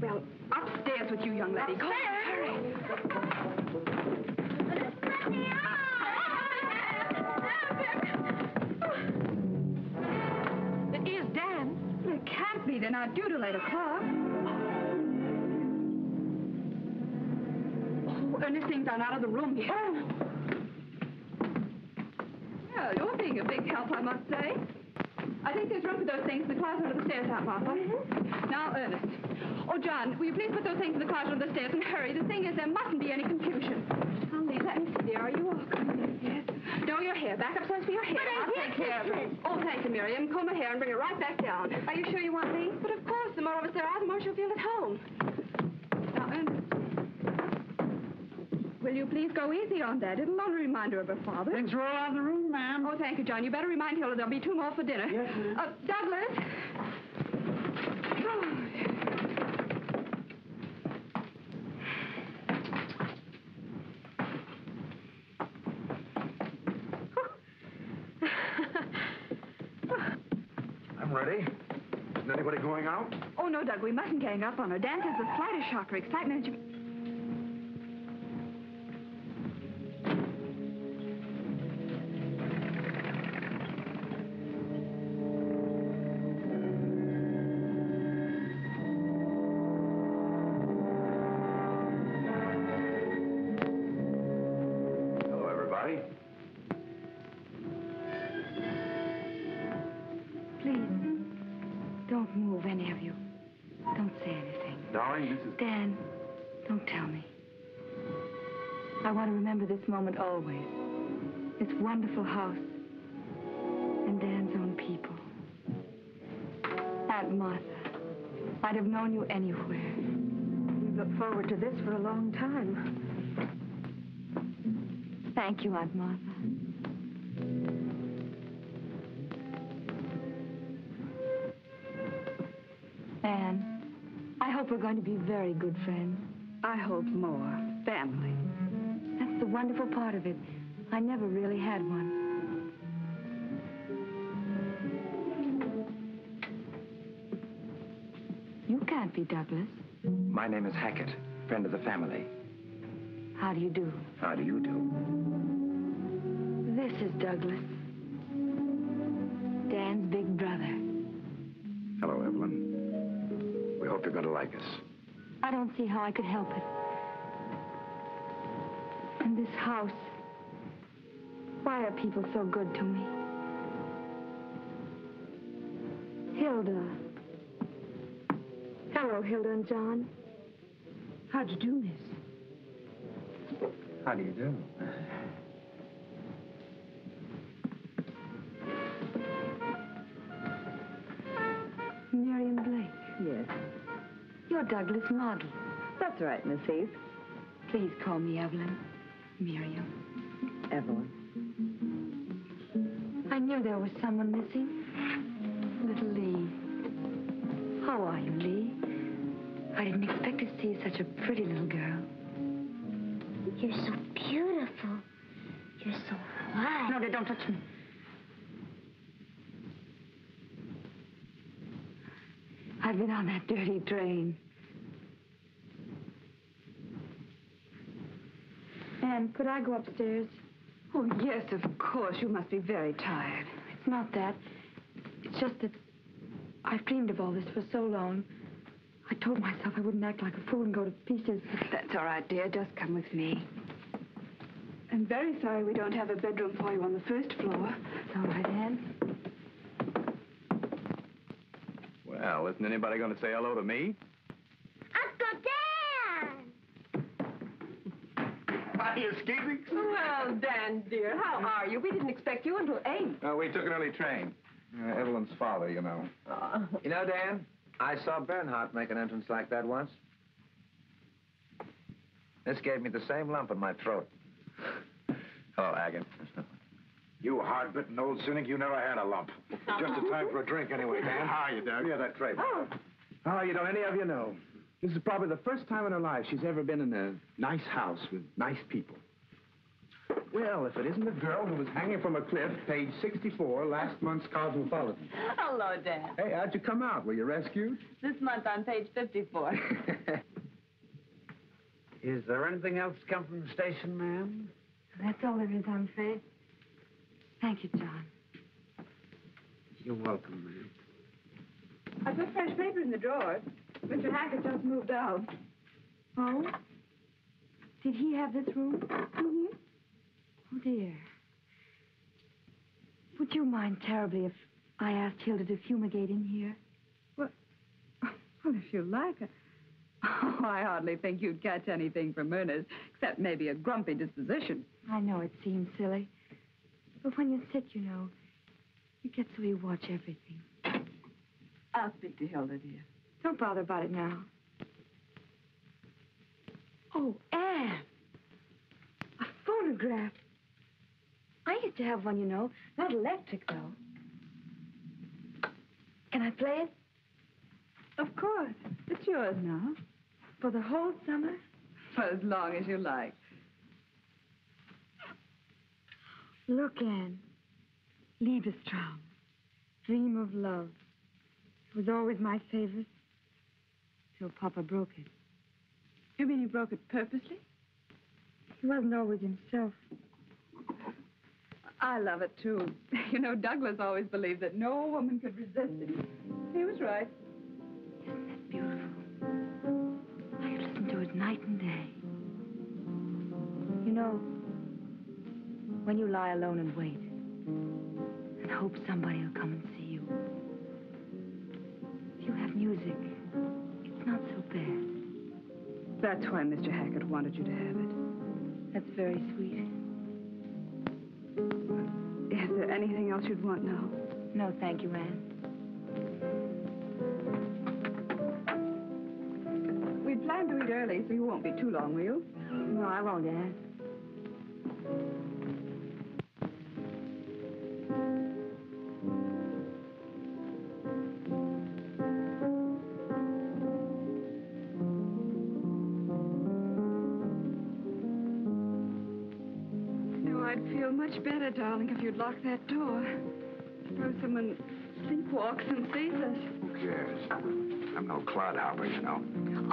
Well, upstairs with you, young lady. Go on, hurry. It is Dan. It can't be. They're not due till 8 o'clock. Oh, Ernestine's gone out of the room here. Well, you're being a big help, I must say. I think there's room for those things in the closet under the stairs, Aunt Martha. Now, Ernest. Oh, John, will you please put those things in the closet under the stairs and hurry? The thing is, there mustn't be any confusion. Now, please, let me see, dear. Are you all coming? Yes. No, your hair. Back upstairs for your hair. I'll take care of it. Oh, thank you, Miriam. Comb her hair and bring her right back down. Are you sure you want me? But of course, the more of us there are, the more she'll feel at home. Now, Ernest. Will you please go easy on that? It'll only remind her of her father. Things are all out of the room, ma'am. Oh, thank you, John. You better remind Hilda there'll be 2 more for dinner. Yes, ma'am. Douglas. Oh. I'm ready. Isn't anybody going out? Oh, no, Doug, we mustn't gang up on her. Dan has the slightest shock or excitement. Don't move, any of you. Don't say anything. Darling, this is... Dan, don't tell me. I want to remember this moment always. This wonderful house. And Dan's own people. Aunt Martha, I'd have known you anywhere. We've looked forward to this for a long time. Thank you, Aunt Martha. Anne, I hope we're going to be very good friends. I hope more. Family. That's the wonderful part of it. I never really had one. You can't be Douglas. My name is Hackett, friend of the family. How do you do? How do you do? This is Douglas. Dan's big brother. Hello, Evelyn. We hope you're going to like us. I don't see how I could help it. And this house. Why are people so good to me? Hilda. Hello, Hilda and John. How'd you do, miss? How do you do? Miriam Blake. Yes. You're Douglas Model. That's right, Miss Heath. Please call me Evelyn. Miriam. Evelyn. I knew there was someone missing. Little Lee. How are you, Lee? I didn't expect to see such a pretty little girl. You're so beautiful. You're so white. No, don't touch me. I've been on that dirty train. Anne, could I go upstairs? Oh, yes, of course. You must be very tired. It's not that. It's just that I've dreamed of all this for so long. I told myself I wouldn't act like a fool and go to pieces. That's all right, dear. Just come with me. I'm very sorry we don't have a bedroom for you on the first floor. It's all right, Anne. Well, isn't anybody going to say hello to me? Uncle Dan! Are you escaping? Well, Dan, dear, how are you? We didn't expect you until 8. We took an early train. Evelyn's father, you know. You know, Dan, I saw Bernhardt make an entrance like that once. This gave me the same lump in my throat. Hello, Hackett. You hard-bitten old cynic, you never had a lump. Just a time for a drink anyway, Dan. How are you, Doug? Yeah, that tray. Oh, you don't any of you know. This is probably the first time in her life she's ever been in a nice house with nice people. Well, if it isn't the girl who was hanging from a cliff, page 64, last month's Cosmopolitan. Hello, Dan. Hey, how'd you come out? Were you rescued? This month on page 54. Is there anything else come from the station, ma'am? That's all there is, I'm afraid. Thank you, John. You're welcome, ma'am. I put fresh paper in the drawers. Mr. Hackett just moved out. Oh? Did he have this room? Mm-hmm. Oh, dear. Would you mind terribly if I asked Hilda to fumigate in here? Well, if you like. Oh, I hardly think you'd catch anything from Ernest, except maybe a grumpy disposition. I know it seems silly. But when you're sick, you know, you get so you watch everything. I'll speak to Hilda, dear. Don't bother about it now. Oh, Anne. A phonograph. I used to have one, you know. Not electric, though. Can I play it? Of course. It's yours now. For the whole summer? For as long as you like. Look, Anne. Liebestraum. Dream of love. It was always my favorite. Till Papa broke it. You mean he broke it purposely? He wasn't always himself. I love it, too. You know, Douglas always believed that no woman could resist it. He was right. Isn't that beautiful? I could listen to it night and day. You know, when you lie alone and wait, and hope somebody will come and see you, if you have music, it's not so bad. That's why Mr. Hackett wanted you to have it. That's very sweet. Is there anything else you'd want now? No, thank you, Anne. We planned to eat early, so you won't be too long, will you? No, I won't, Anne. I'd feel much better, darling, if you'd lock that door. Suppose someone sleepwalks and sees us. Who cares? I'm no clodhopper, you know.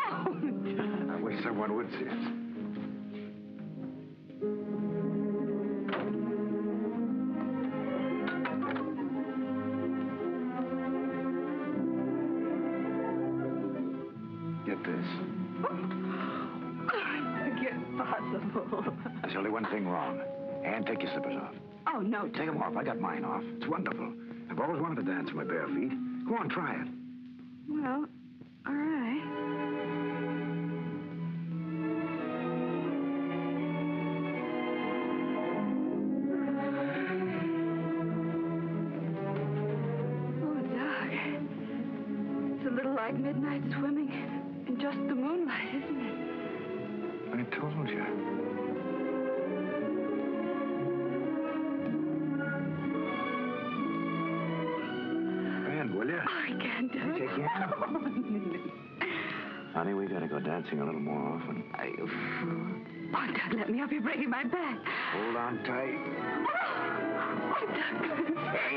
Oh, John. I wish someone would see us. Get this. Impossible. There's only one thing wrong. Anne, take your slippers off. Oh, no. Take them off. I got mine off. It's wonderful. I've always wanted to dance with my bare feet. Go on, try it. Well, all right. Oh, Doug. It's a little like midnight swimming in just the moonlight, isn't it? I told you. Will you? Oh, I can't do it. Take your hand. Honey, we gotta go dancing a little more often. Are you fool? Oh, Doug, let me help you breaking my back. Hold on tight. Oh, Doug.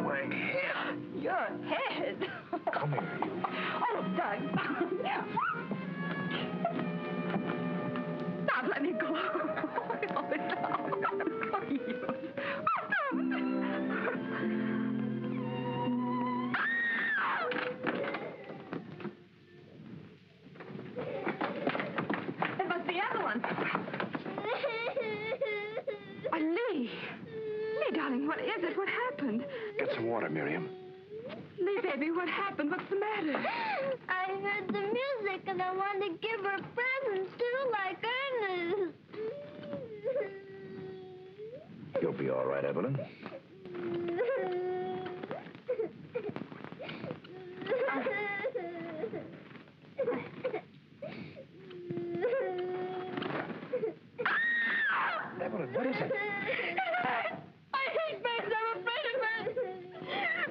My head. Your head. Come here, you. Oh, Doug. Stop, let me go. Oh, no. Please. It must be Evelyn. Oh, Lee. Lee, darling, what is it? What happened? Get some water, Miriam. Lee, baby, what happened? What's the matter? I heard the music and I wanted to give her presents too, like Ernest. You'll be all right, Evelyn. Evelyn, what is it? I hate birds. I'm afraid of birds.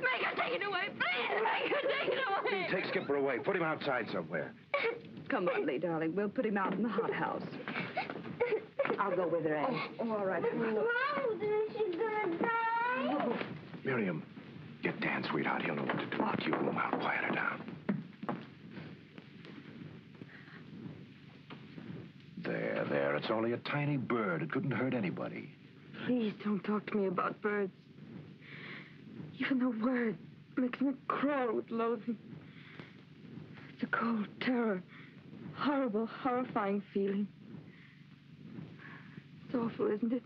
Make her take it away, please. Make her take it away. Take Skipper away. away. Put him outside somewhere. Come on, Lee, darling. We'll put him out in the hothouse. I'll go with her, Anne. Oh, all right. What's wrong with her? She's gonna die. Miriam, get Dan, sweetheart. He'll know what to do. Lock your room out. Quiet her down. There. It's only a tiny bird. It couldn't hurt anybody. Please don't talk to me about birds. Even the word makes me crawl with loathing. It's a cold terror. Horrible, horrifying feeling. It's awful, isn't it?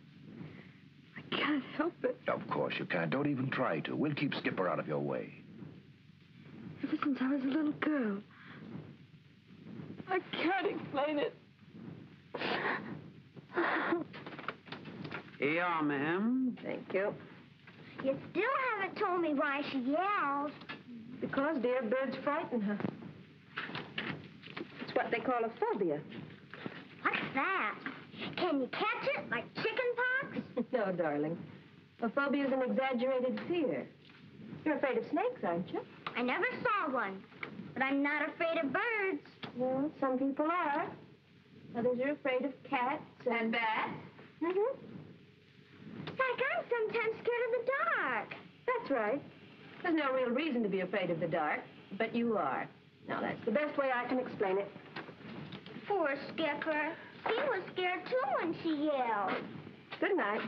I can't help it. Of course you can't. Don't even try to. We'll keep Skipper out of your way. Ever since I was a little girl. I can't explain it. Here you are, ma'am. Thank you. You still haven't told me why she yells. Because, dear, birds frighten her. It's what they call a phobia. What's that? Can you catch it like chicken pox? No, darling. A phobia is an exaggerated fear. You're afraid of snakes, aren't you? I never saw one, but I'm not afraid of birds. Well, some people are. Others are afraid of cats and bats. Mm-hmm. Like I'm sometimes scared of the dark. That's right. There's no real reason to be afraid of the dark, but you are. Now, that's the best way I can explain it. Poor Skipper. He was scared too when she yelled. Good night.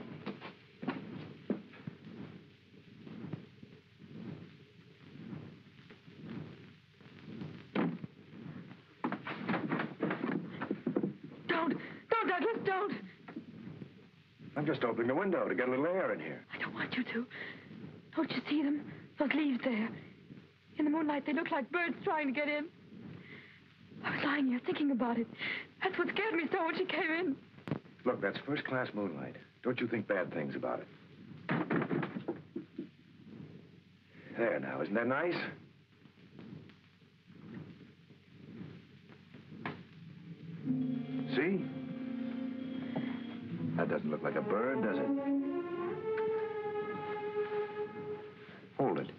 Don't, Douglas, don't. I'm just opening the window to get a little air in here. I don't want you to. Don't you see them? Those leaves there. In the moonlight, they look like birds trying to get in. I was lying here thinking about it. That's what scared me so when she came in. Look, that's first-class moonlight. Don't you think bad things about it. There now, isn't that nice? See? That doesn't look like a bird, does it? Hold it.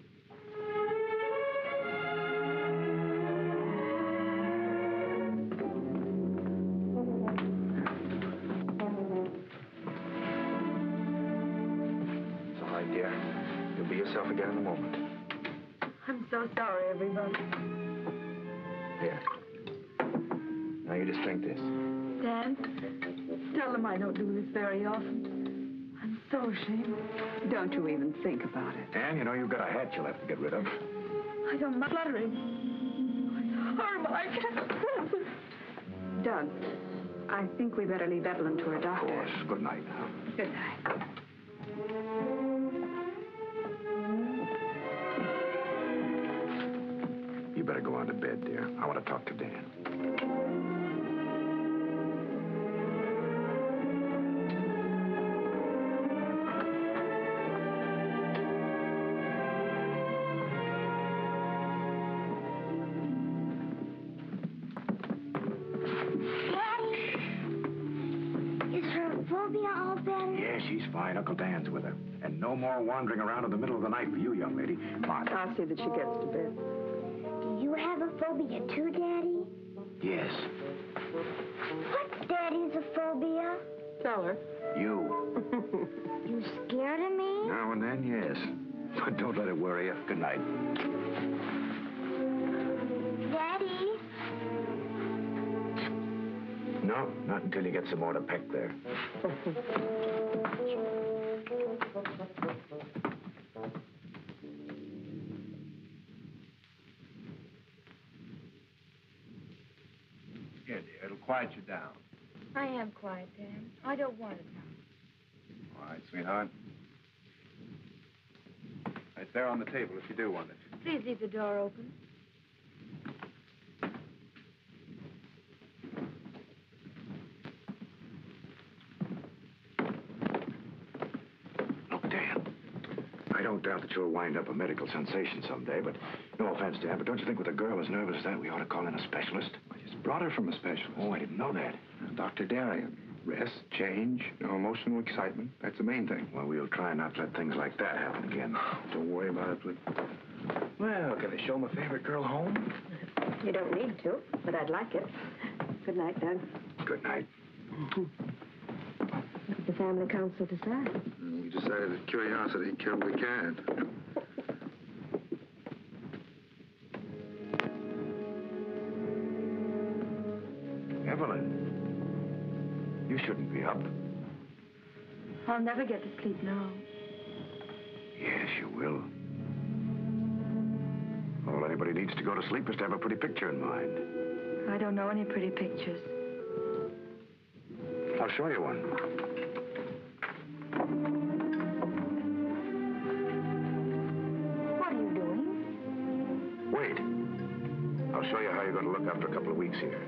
It's all right, dear. You'll be yourself again in a moment. I'm so sorry, everybody. Here. Now you just drink this. Dan, tell them I don't do this very often. I'm so ashamed. Don't you even think about it. And you know you've got a hat you'll have to get rid of. I don't mind fluttering. Oh, it's horrible. I can't help it. Doug, I think we better leave Evelyn to her Of doctor. course. Good night now. Good night. You better go on to bed, dear. I want to talk to Dan. Daddy, is her phobia all better? Yeah, she's fine. Uncle Dan's with her. And no more wandering around in the middle of the night for you, young lady. Come on. I'll see that she gets to bed. Do you have a phobia too, Daddy? Yes. What's Daddy's a phobia? Tell her. You. You scared of me? Now and then, yes. But don't let it worry you. Good night. Daddy? No, not until you get some more to peck there. Here, dear. It'll quiet you down. I am quiet, Dan. I don't want it now. All right, sweetheart. Right there on the table if you do want it. Please leave the door open. Look, Dan. I don't doubt that you'll wind up a medical sensation someday, but no offense, Dan, but don't you think with a girl as nervous as that, we ought to call in a specialist? I just brought her from a specialist. Oh, I didn't know that. Dr. Darien. Rest, change, no emotional excitement. That's the main thing. Well, we'll try not to let things like that happen again. Don't worry about it, please. Well, can I show my favorite girl home? You don't need to, but I'd like it. Good night, Doug. Good night. What did the family council decide? We decided that curiosity killed the cat. Evelyn, you shouldn't be up. I'll never get to sleep now. Yes, you will. All anybody needs to go to sleep is to have a pretty picture in mind. I don't know any pretty pictures. I'll show you one. What are you doing? Wait. I'll show you how you're going to look after a couple of weeks here.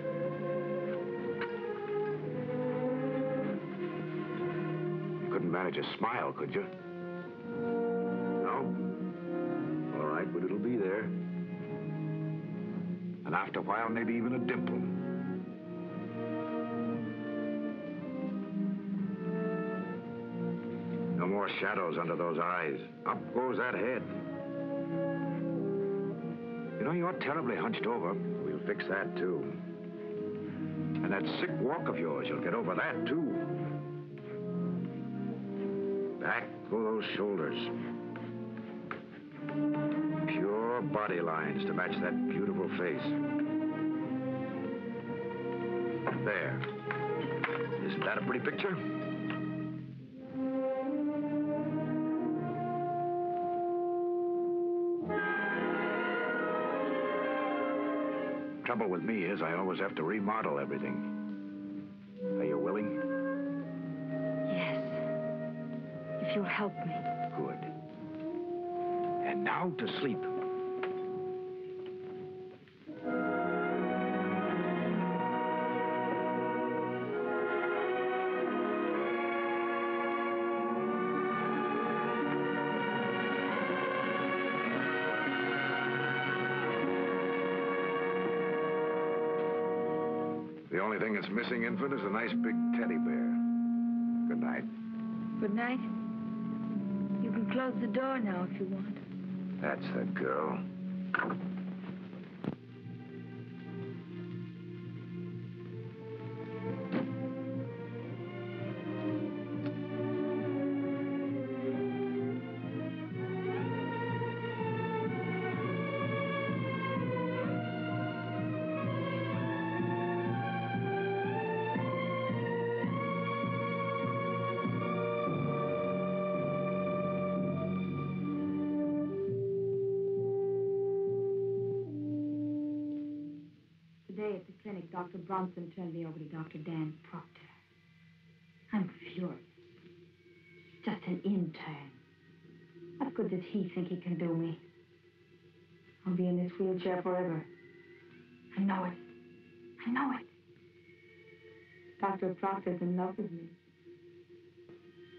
You couldn't manage a smile, could you? No? All right, but it'll be there. And after a while, maybe even a dimple. No more shadows under those eyes. Up goes that head. You know, you're terribly hunched over. We'll fix that, too. And that sick walk of yours, you'll get over that, too. Back go those shoulders. Pure body lines to match that beautiful face. There. Isn't that a pretty picture? Trouble with me is I always have to remodel everything. Are you willing? Yes. If you'll help me. Good. And now to sleep. The only thing that's missing, Infant, is a nice big teddy bear. Good night. Good night. You can close the door now if you want. That's the girl. Today at the clinic, Dr. Bronson turned me over to Dr. Dan Proctor. I'm furious. Just an intern. What good does he think he can do me? I'll be in this wheelchair forever. I know it. I know it. Dr. Proctor's in love with me.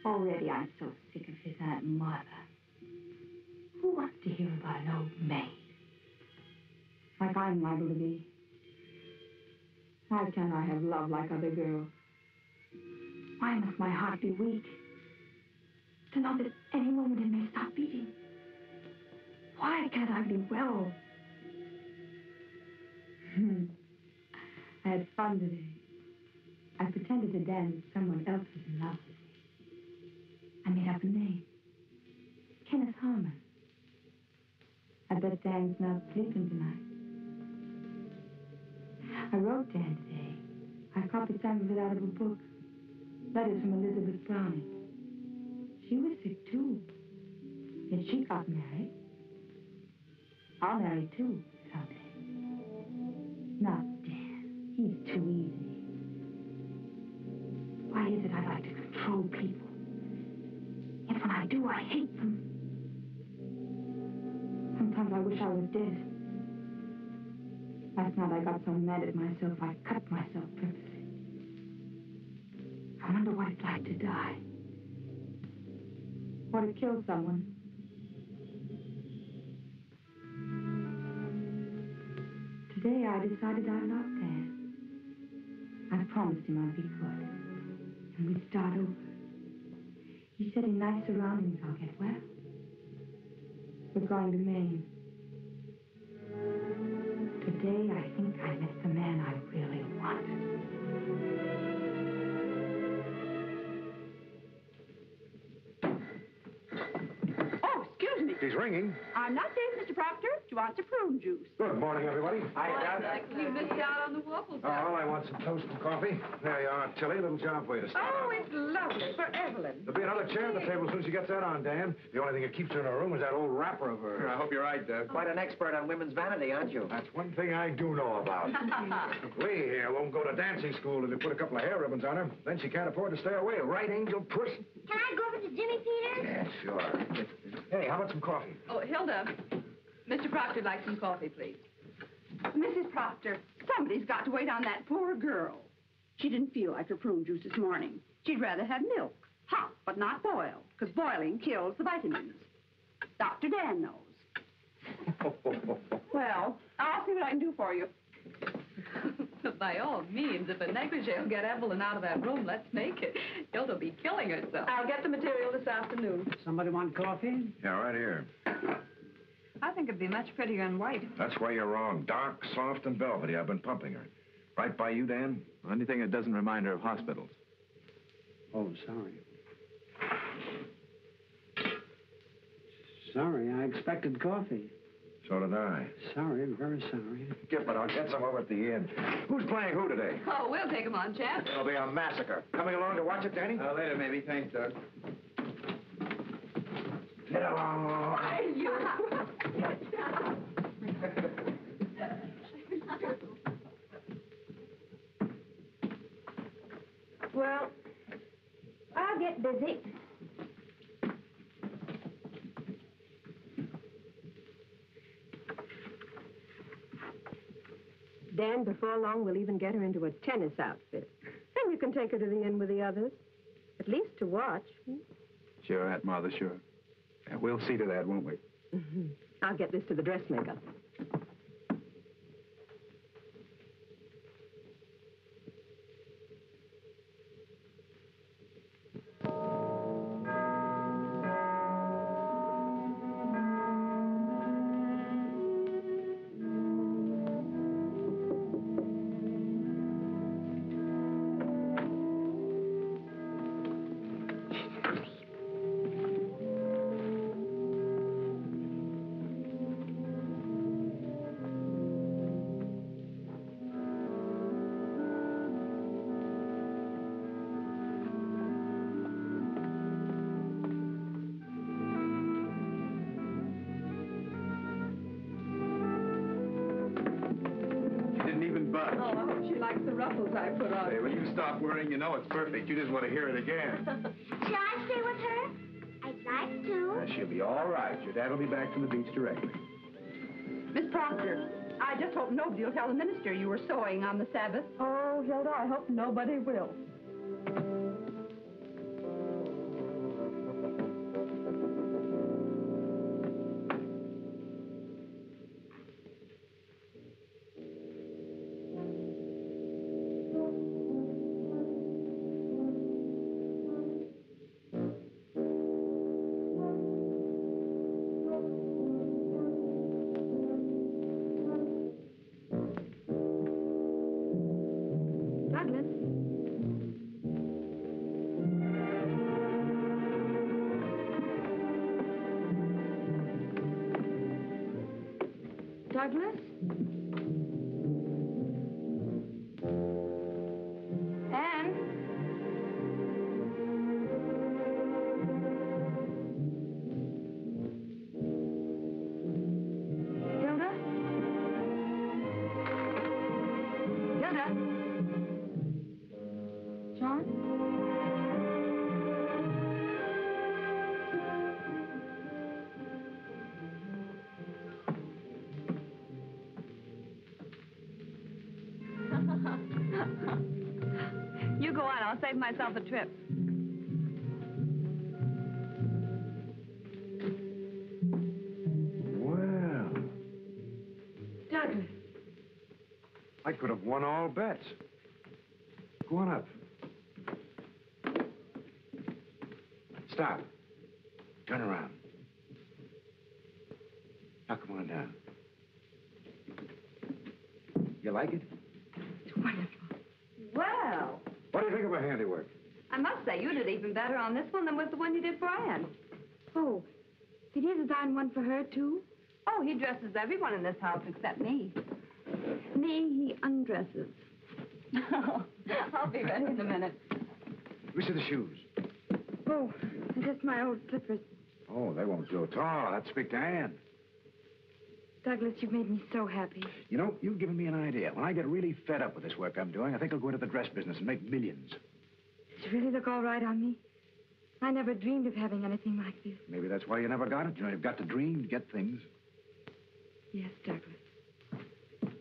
Already I'm so sick of his Aunt Martha. Who wants to hear about an old maid? Like I'm liable to be. Why can't I have love like other girls? Why must my heart be weak? To know that any moment it may stop beating. Why can't I be well? I had fun today. I pretended to Dan that someone else was in love with me. I made up a name. Kenneth Harmon. I bet Dan's not sleeping tonight. I wrote Dan today. I copied some of it out of a book. Letters from Elizabeth Browning. She was sick, too. Yet she got married. I'll marry, too, someday. Not Dan. He's too easy. Why is it I like to control people? Yet when I do, I hate them. Sometimes I wish I was dead. Last night I got so mad at myself, I cut myself purposely. I wonder what it's like to die. Or to kill someone. Today I decided I loved Dan. I promised him I'd be good. And we'd start over. He said in nice surroundings I'll get well. We're going to Maine. To Today, I think I met the man I really want. Oh, excuse me. She's ringing. I'm not safe, Mr. Proctor. She wants a prune juice. Good morning, everybody. You missed out on the waffles. Oh, I want some toast and coffee. There you are, Tilly. Little job for you to start. Oh, it's lovely. For Evelyn. There'll be another chair at the table as soon as she gets that on, Dan. The only thing that keeps her in her room is that old wrapper of hers. I hope you're right, Doug. Quite an expert on women's vanity, aren't you? That's one thing I do know about. Lee here won't go to dancing school if you put a couple of hair ribbons on her. Then she can't afford to stay away. Right, Angel Puss? Can I go over to Jimmy Peters? Yeah, sure. Hey, how about some coffee? Oh, Hilda, Mr. Proctor would like some coffee, please. Mrs. Proctor, somebody's got to wait on that poor girl. She didn't feel like her prune juice this morning. She'd rather have milk, hot, but not boiled, because boiling kills the vitamins. Dr. Dan knows. Well, I'll see what I can do for you. By all means, if a negligee will get Evelyn out of that room, let's make it. Hilda'll be killing herself. I'll get the material this afternoon. Somebody want coffee? Yeah, right here. I think it'd be much prettier in white. That's why you're wrong. Dark, soft, and velvety. I've been pumping her. Right by you, Dan? Anything that doesn't remind her of hospitals. Oh, sorry. Sorry, I expected coffee. So did I. Sorry, very sorry. Skip it. I'll get some over at the inn. Who's playing who today? Oh, we'll take him on, champ. It'll be a massacre. Coming along to watch it, Danny? Later, maybe. Thanks, Doug. Get along. Well, I'll get busy. Dan, before long, we'll even get her into a tennis outfit. Then you can take her to the inn with the others. At least to watch. Sure, Aunt Martha, sure. Yeah, we'll see to that, won't we? I'll get this to the dressmaker. Oh, I hope she likes the ruffles I put on. Hey, when you stop worrying, you know it's perfect. You just want to hear it again. Shall I stay with her? I'd like to. She'll be all right. Your dad will be back from the beach directly. Miss Proctor, I just hope nobody will tell the minister you were sewing on the Sabbath. Oh, Hilda, I hope nobody will. Douglas. Douglas? Anne? Hilda? Hilda? John? You go on. I'll save myself a trip. Well, Douglas. I could have won all bets. Go on up. Stop. Turn around. Now come on down. You like it? It's wonderful. Well, What do you think of her handiwork? I must say, you did even better on this one than with the one you did for Anne. Oh, did he design one for her, too? Oh, he dresses everyone in this house except me. Me, he undresses. I'll be ready in a minute. Let me see the shoes. Oh, just my old slippers. Oh, they won't do at all. I'd speak to Anne. Douglas, you've made me so happy. You know, you've given me an idea. When I get really fed up with this work I'm doing, I think I'll go into the dress business and make millions. Does it really look all right on me? I never dreamed of having anything like this. Maybe that's why you never got it. You know, you've got to dream to get things. Yes, Douglas.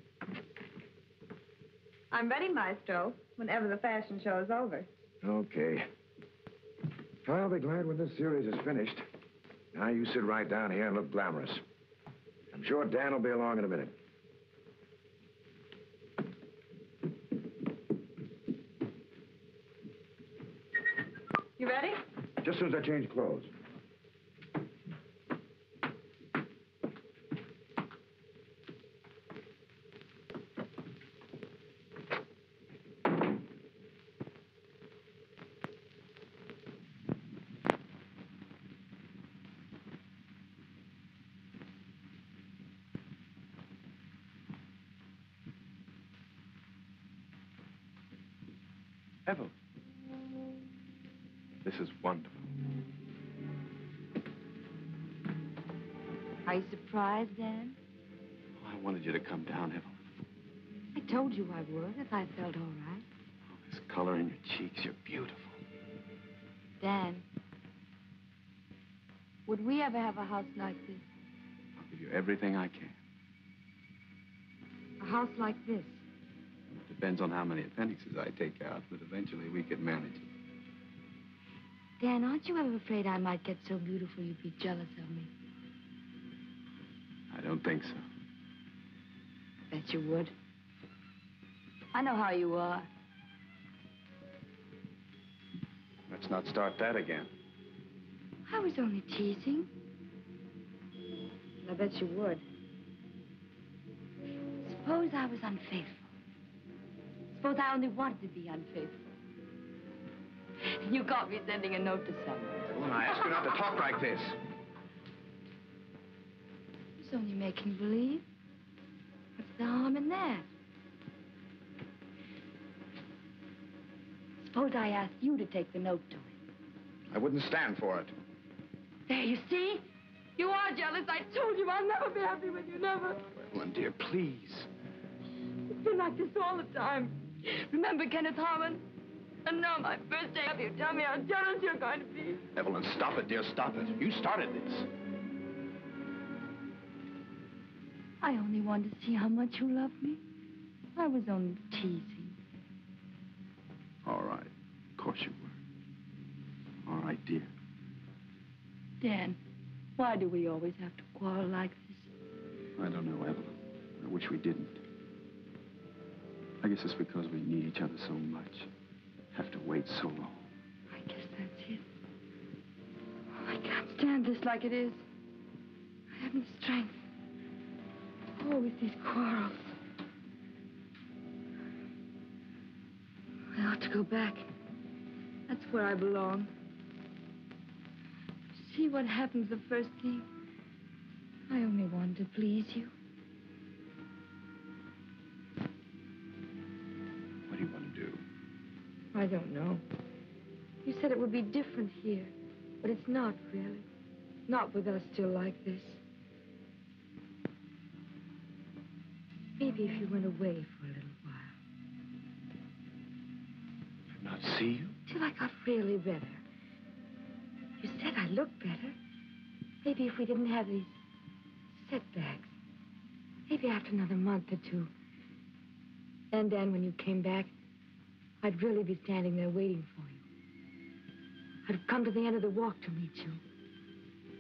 I'm ready, Maestro, whenever the fashion show is over. Okay. I'll be glad when this series is finished. Now you sit right down here and look glamorous. I'm sure Dan will be along in a minute. You ready? Just as soon as I change clothes. Ethel. This is wonderful. Are you surprised, Dan? Oh, I wanted you to come down, Ethel. I told you I would if I felt all right. Oh, this color in your cheeks, you're beautiful. Dan, would we ever have a house like this? I'll give you everything I can. A house like this? It depends on how many appendixes I take out, but eventually we could manage it. Dan, aren't you ever afraid I might get so beautiful you'd be jealous of me? I don't think so. Bet you would. I know how you are. Let's not start that again. I was only teasing. I bet you would. Suppose I was unfaithful. Suppose I only wanted to be unfaithful. You caught me sending a note to someone. Well, I ask you not to talk like this. It's only making believe. What's the harm in that? Suppose I asked you to take the note to him. I wouldn't stand for it. There, you see? You are jealous. I told you I'll never be happy with you, never. Evelyn, dear, please. It's been like this all the time. Remember Kenneth Harmon? And now my first day up, you tell me how jealous you're going to be. Evelyn, stop it, dear, stop it. You started this. I only wanted to see how much you love me. I was only teasing. All right. Of course you were. All right, dear. Dan, why do we always have to quarrel like this? I don't know, Evelyn. I wish we didn't. I guess it's because we need each other so much. Have to wait so long. I guess that's it. Oh, I can't stand this like it is. I haven't the strength. Always these quarrels. I ought to go back. That's where I belong. See what happens the first thing. I only wanted to please you. What do you want to do? I don't know. You said it would be different here, but it's not really. Not with us still like this. Maybe if you went away for a little while. Not see you? Till I got really better. You said I looked better. Maybe if we didn't have these setbacks. Maybe after another month or two. And then when you came back, I'd really be standing there waiting for you. I'd have come to the end of the walk to meet you.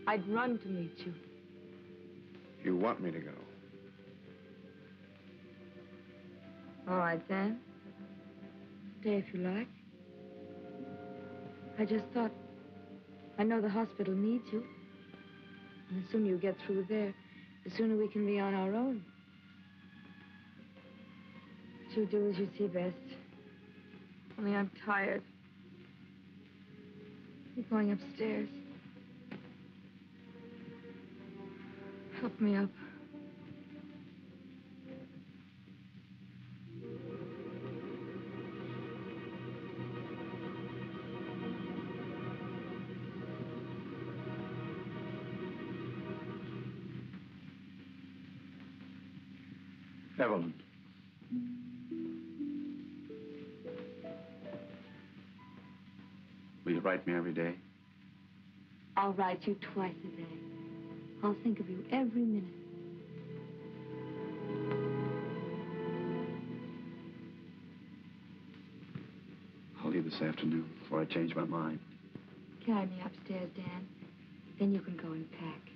I'd run to meet you. You want me to go? All right, then. Stay if you like. I just thought, I know the hospital needs you. And the sooner you get through there, the sooner we can be on our own. you do as you see best. Only I'm tired. I'm going upstairs. Help me up. Evelyn. Will you write me every day? I'll write you twice a day. I'll think of you every minute. I'll leave this afternoon before I change my mind. Carry me upstairs, Dan. Then you can go and pack.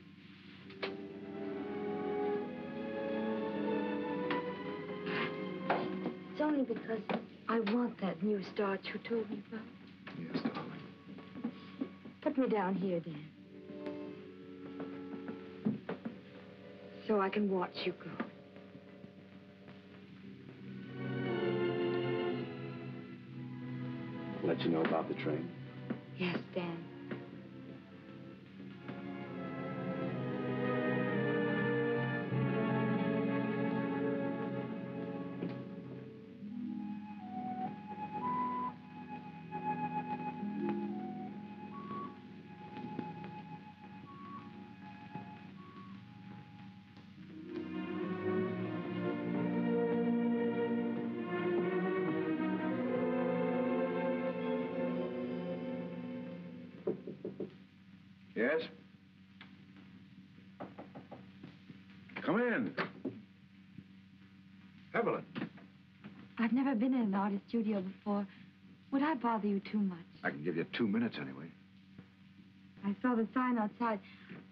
It's only because I want that new start you told me about. Yes, darling. Put me down here, Dan. So I can watch you go. I'll let you know about the train. Yes, Dan. Yes? Come in. Evelyn. I've never been in an artist studio before. Would I bother you too much? I can give you 2 minutes anyway. I saw the sign outside.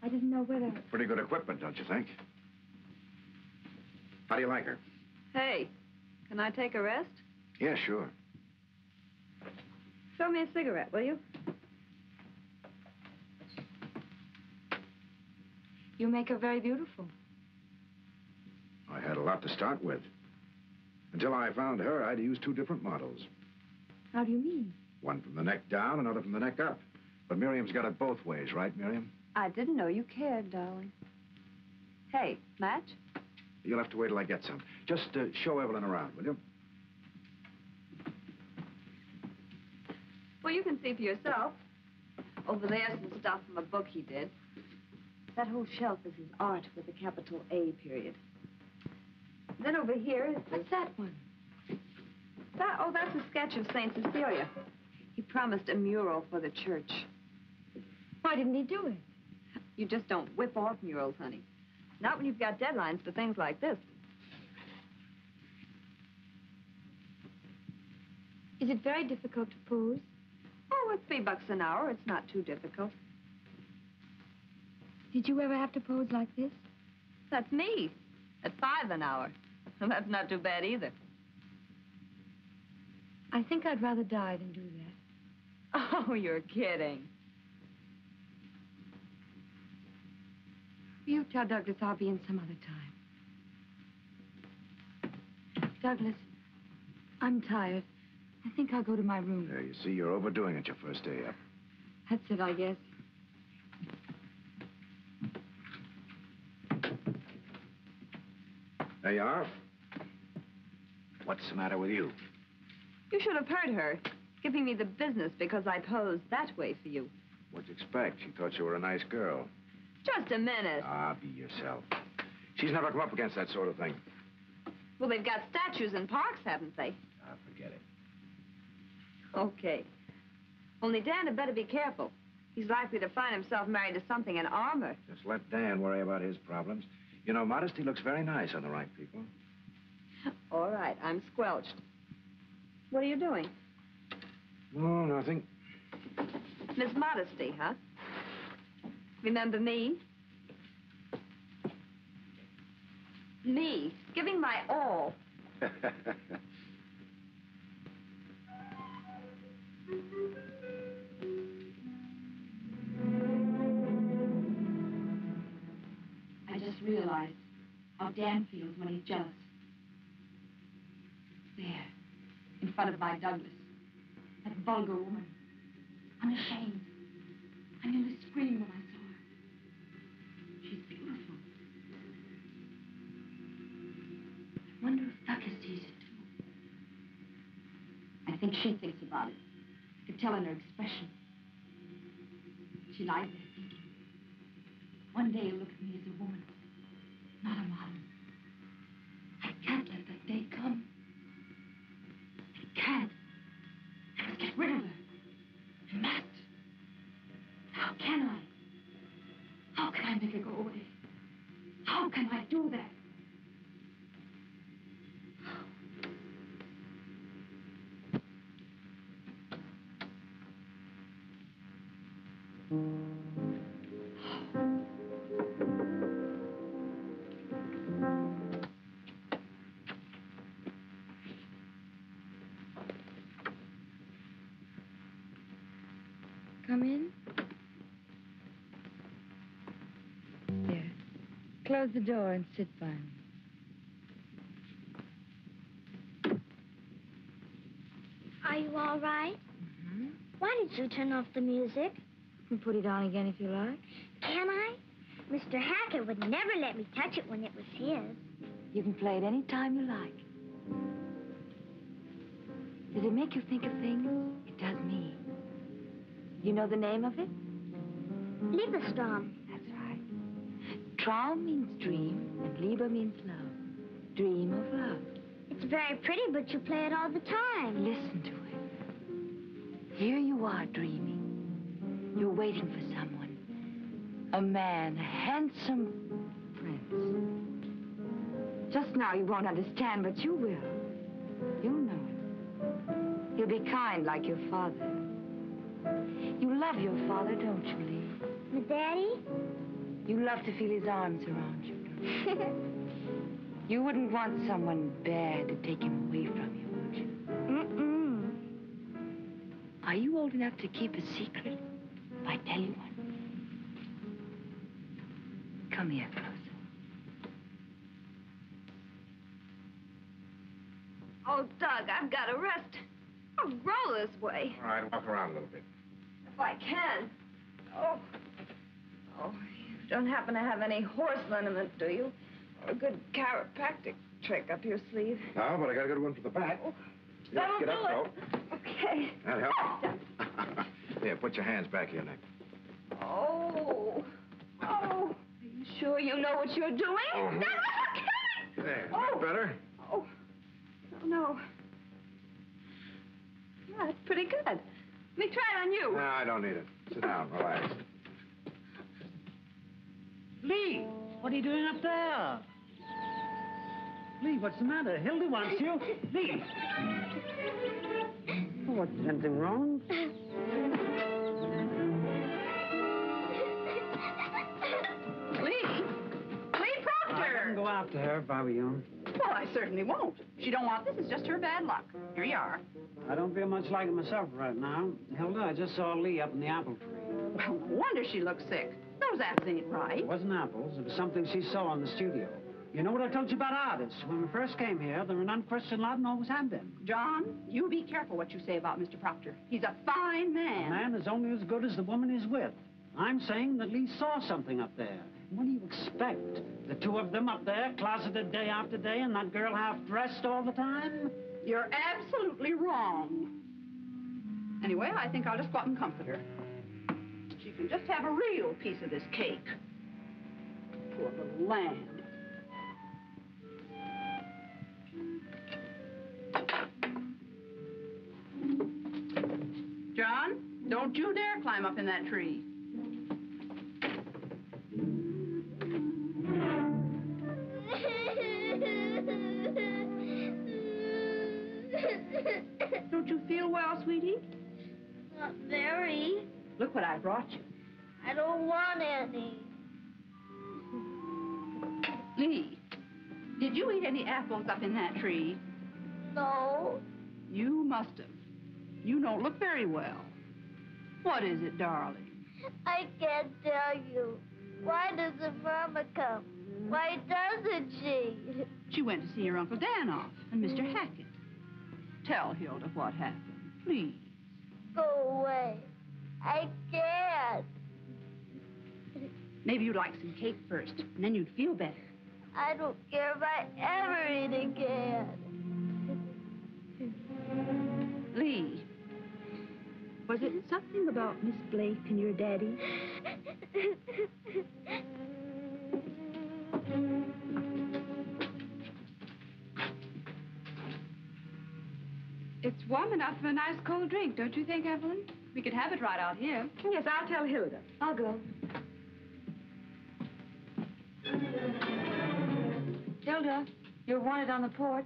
I didn't know whether... Pretty good equipment, don't you think? How do you like her? Hey, can I take a rest? Yeah, sure. Throw me a cigarette, will you? You make her very beautiful. I had a lot to start with. Until I found her, I had to use 2 different models. How do you mean? One from the neck down, another from the neck up. But Miriam's got it both ways, right, Miriam? I didn't know you cared, darling. Hey, match? You'll have to wait till I get some. Just show Evelyn around, will you? Well, you can see for yourself. Over there's some stuff from a book he did. That whole shelf is his art with a capital A period. Then over here is... What's that one? Oh, that's a sketch of St. Cecilia. He promised a mural for the church. Why didn't he do it? You just don't whip off murals, honey. Not when you've got deadlines for things like this. Is it very difficult to pose? Oh, it's $3 an hour. It's not too difficult. Did you ever have to pose like this? That's me. At $5 an hour. That's not too bad either. I think I'd rather die than do that. Oh, you're kidding. You tell Douglas I'll be in some other time. Douglas, I'm tired. I think I'll go to my room. There, you see, you're overdoing it your first day up. That's it, I guess. There you are. What's the matter with you? You should have heard her, giving me the business because I posed that way for you. What'd you expect? She thought you were a nice girl. Just a minute. Ah, be yourself. She's never come up against that sort of thing. Well, they've got statues in parks, haven't they? Ah, forget it. Okay. Only Dan had better be careful. He's likely to find himself married to something in armor. Just let Dan worry about his problems. You know, modesty looks very nice on the right people. All right, I'm squelched. What are you doing? Oh, nothing. Miss Modesty, huh? Remember me? Me, giving my all. I just realized how Dan feels when he's jealous. The front of my Douglas. That vulgar woman. Unashamed. I nearly screamed when I saw her. She's beautiful. I wonder if Douglas sees it, too. I think she thinks about it. I could tell in her expression. She lies there thinking. One day you'll look at me as a woman, not a model. I can't let that day come. I can't. I must get rid of her. I must. How can I? How can I make her go away? How can I do that? Come in. There. Close the door and sit by me. Are you all right? Mm-hmm. Why did you turn off the music? You can put it on again if you like. Can I? Mr. Hackett would never let me touch it when it was his. You can play it any time you like. Does it make you think of things? It does me. You know the name of it? Liebestrom. That's right. Traum means dream, and Liebe means love. Dream of love. It's very pretty, but you play it all the time. Listen to it. Here you are dreaming. You're waiting for someone. A man, a handsome prince. Just now you won't understand, but you will. You'll know. He'll be kind like your father. You love your father, don't you, Lee? My daddy? You love to feel his arms around you. You wouldn't want someone bad to take him away from you, would you? Mm-mm. Are you old enough to keep a secret if I tell you one? Come here closer. Oh, Doug, I've got to rest. I'll grow this way. All right, walk around a little bit. If I can. Oh, you don't happen to have any horse liniment, do you? Or a good chiropractic trick up your sleeve? No, but I got a good one for the back. That'll Get up, do though. Okay. That helps. Here, put your hands back here, Nick. Oh. Are you sure you know what you're doing? Mhm. There, is that better? Oh. No. Yeah, that's pretty good. Let me try it on you. No, I don't need it. Sit down, relax. Lee, what are you doing up there? Lee, what's the matter? Hilda wants you. Lee. Oh, what, is anything wrong? Lee Proctor. I wouldn't go after her if I were you. Well, I certainly won't. She don't want this. It's just her bad luck. Here you are. I don't feel much like it myself right now. Hilda, I just saw Lee up in the apple tree. Well, no wonder she looks sick. Those apples ain't right. It wasn't apples. It was something she saw in the studio. You know what I told you about artists? When we first came here, they're an unquestioned lot and always have been. John, you be careful what you say about Mr. Proctor. He's a fine A man. man is only as good as the woman he's with. I'm saying that Lee saw something up there. What do you expect? The two of them up there, closeted day after day, and that girl half-dressed all the time? You're absolutely wrong. Anyway, I think I'll just go up and comfort her. She can just have a real piece of this cake. Poor little lamb. John, don't you dare climb up in that tree. Don't you feel well, sweetie? Not very. Look what I brought you. I don't want any. Lee, did you eat any apples up in that tree? No. You must have. You don't look very well. What is it, darling? I can't tell you. Why doesn't Mama come? Why doesn't she? She went to see your Uncle Danoff and Mr. Hackett. tell Hilda what happened, please. Go away. I can't. Maybe you'd like some cake first, and then you'd feel better. I don't care if I ever eat again. Lee, was it something about Miss Blake and your daddy? It's warm enough for a nice cold drink, don't you think, Evelyn? We could have it right out here. Yes, I'll tell Hilda. I'll go. Hilda, you're wanted on the porch.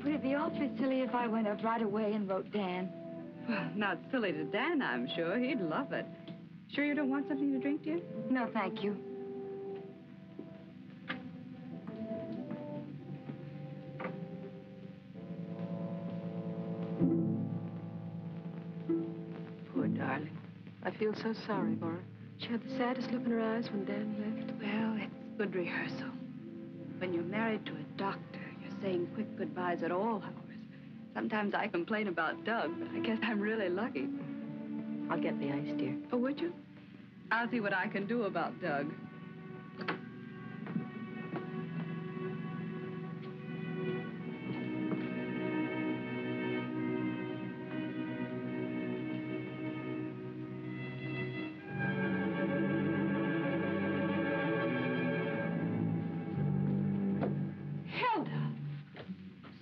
Would it be awfully silly if I went up right away and wrote Dan? Well, not silly to Dan, I'm sure. He'd love it. Sure you don't want something to drink, dear? No, thank you. Poor darling. I feel so sorry for her. She had the saddest look in her eyes when Dan left. Well, it's good rehearsal. When you're married to a doctor, you're saying quick goodbyes at all hours. Sometimes I complain about Doug, but I guess I'm really lucky. I'll get the ice, dear. Oh, would you? I'll see what I can do about Doug.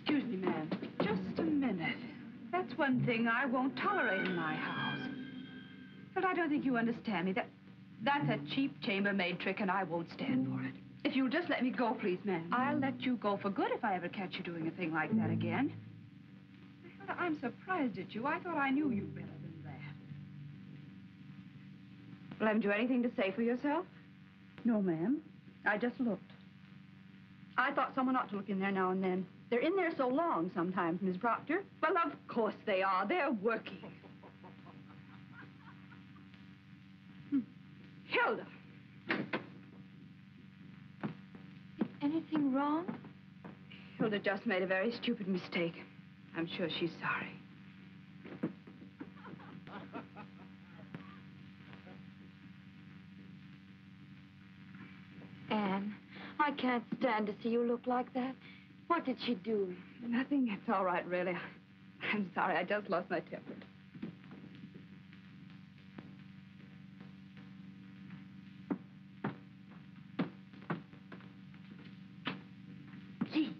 Excuse me, ma'am. Just a minute. That's one thing I won't tolerate in my house. But I don't think you understand me. That's a cheap chambermaid trick, and I won't stand for it. If you'll just let me go, please, ma'am. I'll let you go for good if I ever catch you doing a thing like that again. I'm surprised at you. I thought I knew you better than that. Well, haven't you anything to say for yourself? No, ma'am. I just looked. I thought someone ought to look in there now and then. They're in there so long sometimes, Miss Proctor. Well, of course they are. They're working. Hilda. Anything wrong? Hilda just made a very stupid mistake. I'm sure she's sorry. Anne, I can't stand to see you look like that. What did she do? Nothing. It's all right, really. I'm sorry. I just lost my temper. Gee.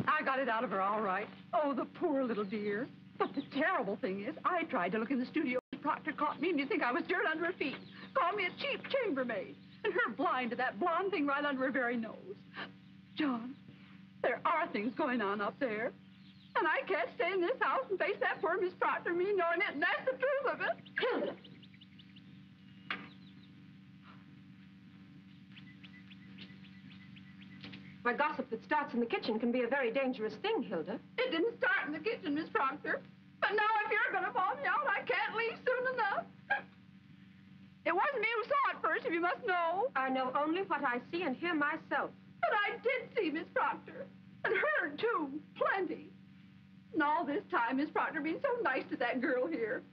I got it out of her all right. Oh, the poor little dear. But the terrible thing is, I tried to look in the studio. Proctor caught me, and you think I was dirt under her feet. Called me a cheap chambermaid. And her blind to that blonde thing right under her very nose. John, there are things going on up there. And I can't stay in this house and face that poor Miss Proctor, me knowing it, and that's the truth of it. Hilda! My gossip that starts in the kitchen can be a very dangerous thing, Hilda. It didn't start in the kitchen, Miss Proctor. But now if you're going to bawl me out, I can't leave soon enough. It wasn't me who saw it first, if you must know. I know only what I see and hear myself. But I did see Miss Proctor. And heard, too. Plenty. And all this time, Miss Proctor being so nice to that girl here.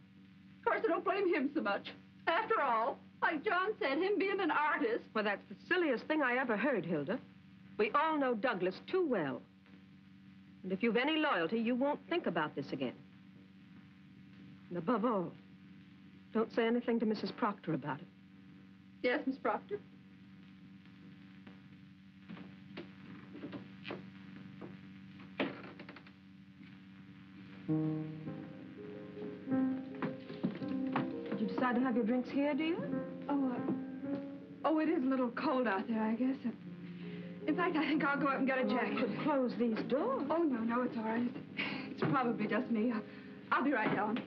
Of course, I don't blame him so much. After all, like John said, him being an artist. Well, that's the silliest thing I ever heard, Hilda. We all know Douglas too well. And if you've any loyalty, you won't think about this again. And above all, don't say anything to Mrs. Proctor about it. Yes, Miss Proctor. Did you decide to have your drinks here, dear? Oh, it is a little cold out there, I guess. In fact, I think I'll go up and get a jacket. You could close these doors. Oh, no, it's all right. It's probably just me. I'll be right down.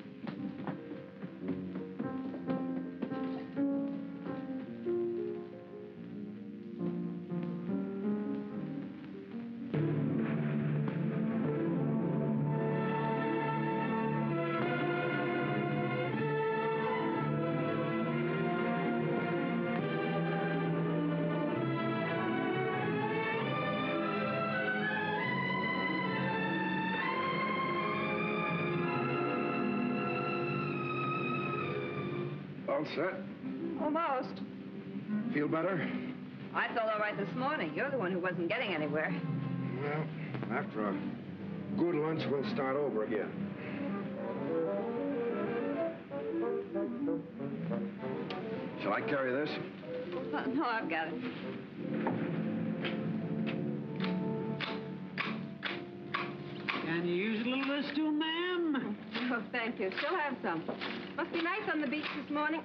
All set? Almost. Feel better? I felt all right this morning. You're the one who wasn't getting anywhere. Well, after a good lunch, we'll start over again. Shall I carry this? No, I've got it. Can you use a little of this too, ma'am? Oh, thank you. Still have some. Must be nice on the beach this morning.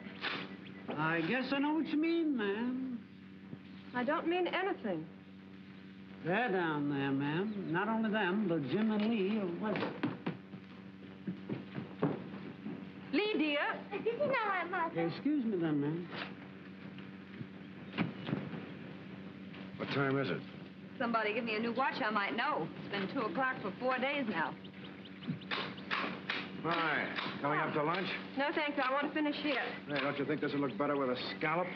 I guess I know what you mean, ma'am. I don't mean anything. They're down there, ma'am. Not only them, but Jim and Lee are with them. Lee, dear. Did you know I'm Mother? Excuse me then, ma'am. What time is it? Somebody give me a new watch, I might know. It's been 2 o'clock for 4 days now. Hi. Coming up to lunch? No, thank you. I want to finish here. Hey, don't you think this would look better with a scallop?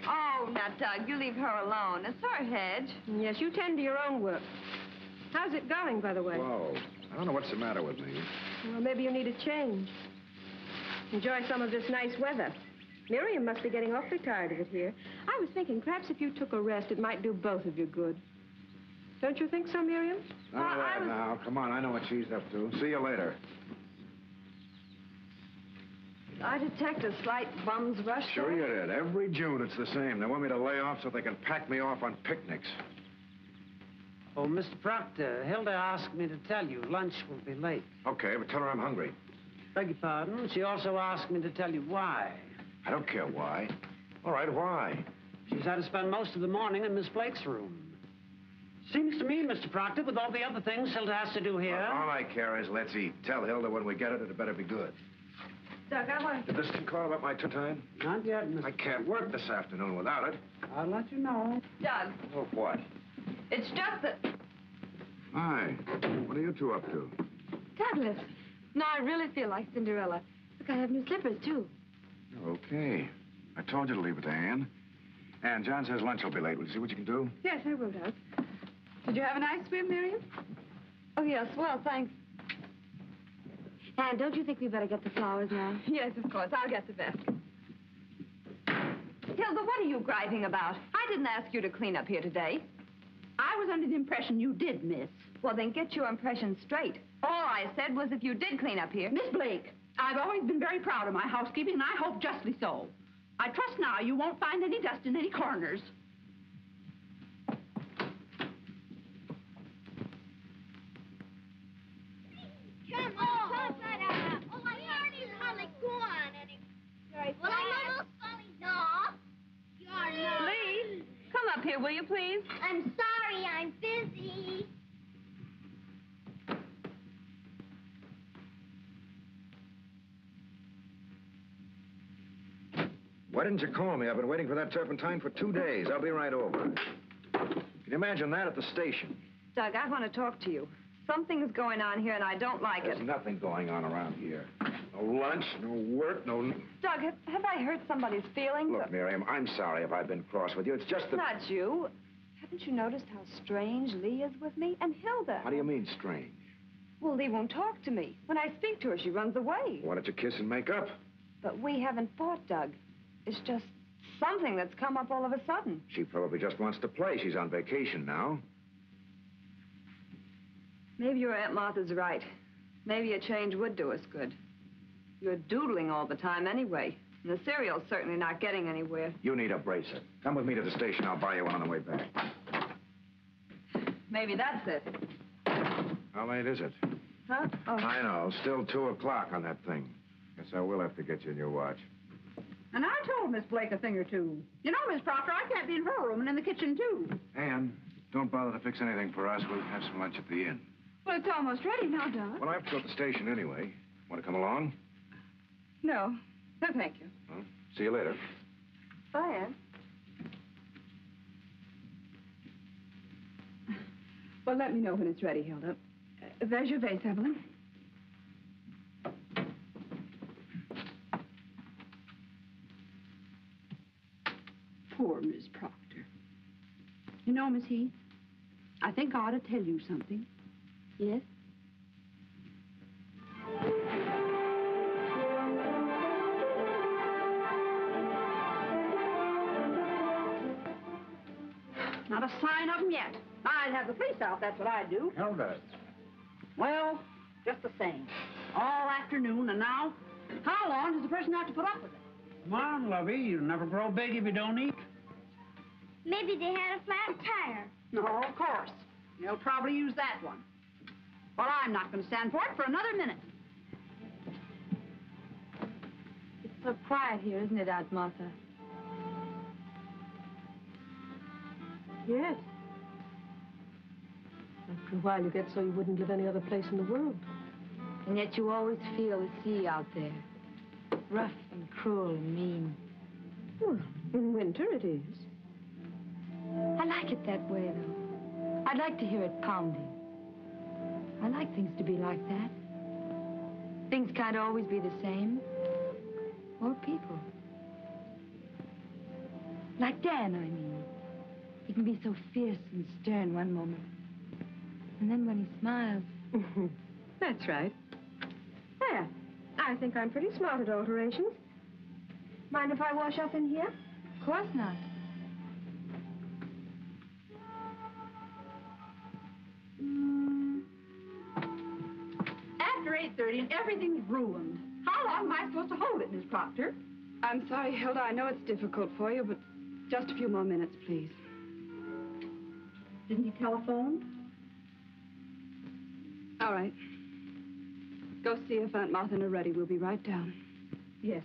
Oh, now, Doug, you leave her alone. It's her hedge. Yes, you tend to your own work. How's it going, by the way? Whoa. I don't know what's the matter with me. Well, maybe you need a change. Enjoy some of this nice weather. Miriam must be getting awfully tired of it here. I was thinking perhaps if you took a rest, it might do both of you good. Don't you think so, Miriam? Now, come on. I know what she's up to. See you later. I detect a slight bum's rush. Sure there. you did. Every June it's the same. They want me to lay off so they can pack me off on picnics. Oh, Mr. Proctor, Hilda asked me to tell you lunch will be late. Okay, but tell her I'm hungry. Beg your pardon? She also asked me to tell you why. I don't care why. All right, why? She's had to spend most of the morning in Miss Blake's room. Seems to me, Mr. Proctor, with all the other things Hilda has to do here... All I care is let's eat. Tell Hilda when we get it, it better be good. Doug, I want... Did this thing call about my time? Not yet, Mr. I can't work this afternoon without it. I'll let you know. Doug, Oh, what? it's just that... Hi. What are you two up to? Douglas. No, I really feel like Cinderella. Look, I have new slippers, too. Okay. I told you to leave it to Anne. Anne, John says lunch will be late. Will you see what you can do? Yes, I will, Doug. Did you have a nice swim, Miriam? Oh, yes, well, thanks. Anne, don't you think we better get the flowers now? Yes, of course. I'll get the basket. Hilda, what are you griping about? I didn't ask you to clean up here today. I was under the impression you did, miss. Well, then get your impression straight. All I said was if you did clean up here... Miss Blake, I've always been very proud of my housekeeping, and I hope justly so. I trust now you won't find any dust in any corners. Lee, come up here, will you, please? I'm sorry, I'm busy. Why didn't you call me? I've been waiting for that turpentine for 2 days. I'll be right over. Can you imagine that at the station? Doug, I want to talk to you. Something's going on here, and I don't like There's it. nothing going on around here. No lunch, no work, no... Doug, have I hurt somebody's feelings? Look, Miriam, I'm sorry if I've been cross with you. It's just that... Not you. Haven't you noticed how strange Lee is with me? And Hilda. How do you mean, strange? Well, Lee won't talk to me. When I speak to her, she runs away. Why don't you kiss and make up? But we haven't fought, Doug. It's just something that's come up all of a sudden. She probably just wants to play. She's on vacation now. Maybe your Aunt Martha's right. Maybe a change would do us good. You're doodling all the time anyway. And the cereal's certainly not getting anywhere. You need a bracer. Come with me to the station. I'll buy you one on the way back. Maybe that's it. How late is it? Huh? Oh. I know. Still 2 o'clock on that thing. Guess I will have to get you a new watch. And I told Miss Blake a thing or two. You know, Miss Proctor, I can't be in her room and in the kitchen, too. Anne, don't bother to fix anything for us. We'll have some lunch at the inn. Well, it's almost ready now, Doug. Well, I have to go to the station anyway. Want to come along? No. No, thank you. Well, see you later. Bye, Anne. Well, let me know when it's ready, Hilda. There's your vase, Evelyn. Poor Miss Proctor. You know, Miss Heath, I think I ought to tell you something. Yes? Not a sign of them yet. I'd have the police out, that's what I'd do. Hilda. Well, just the same. All afternoon, and now, how long does the person have to put up with it? Come on, Lovey. You'll never grow big if you don't eat. Maybe they had a flat tire. No, of course. They'll probably use that one. But I'm not going to stand for it for another minute. It's so quiet here, isn't it, Aunt Martha? Yes. After a while, you get so you wouldn't live any other place in the world. And yet you always feel the sea out there. Rough and cruel and mean. Well, in winter it is. I like it that way, though. I'd like to hear it pounding. I like things to be like that. Things can't always be the same. Or people. Like Dan, I mean. He can be so fierce and stern one moment. And then when he smiles... That's right. There. I think I'm pretty smart at alterations. Mind if I wash up in here? Of course not. After 8:30 and everything's ruined. How long am I supposed to hold it, Miss Proctor? I'm sorry, Hilda. I know it's difficult for you, but just a few more minutes, please. Didn't he telephone? All right. Go see if Aunt Martha are ready. We'll be right down. Yes.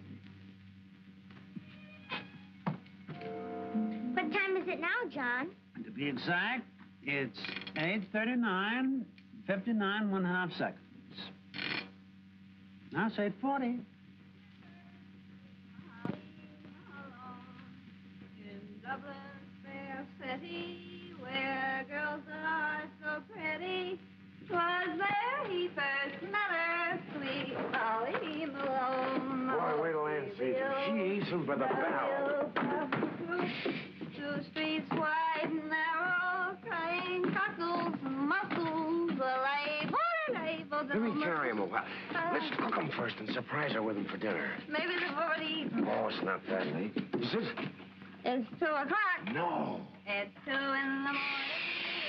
What time is it now, John? And to be exact, it's 8:39, 59 1/2 seconds. Now say 40. In Dublin, fair city, where girls are so pretty, 'twas there he first met her, sweet Molly Malone. Boy, wait till Ann sees him. She eats him by the barrel. Two streets wide and narrow, crying cockles and mussels, Let me carry him a while. Let's cook him first and surprise her with him for dinner. Maybe they've already eaten. Oh, it's not that late. Is it? It's 2 o'clock. No. It's 2 in the morning.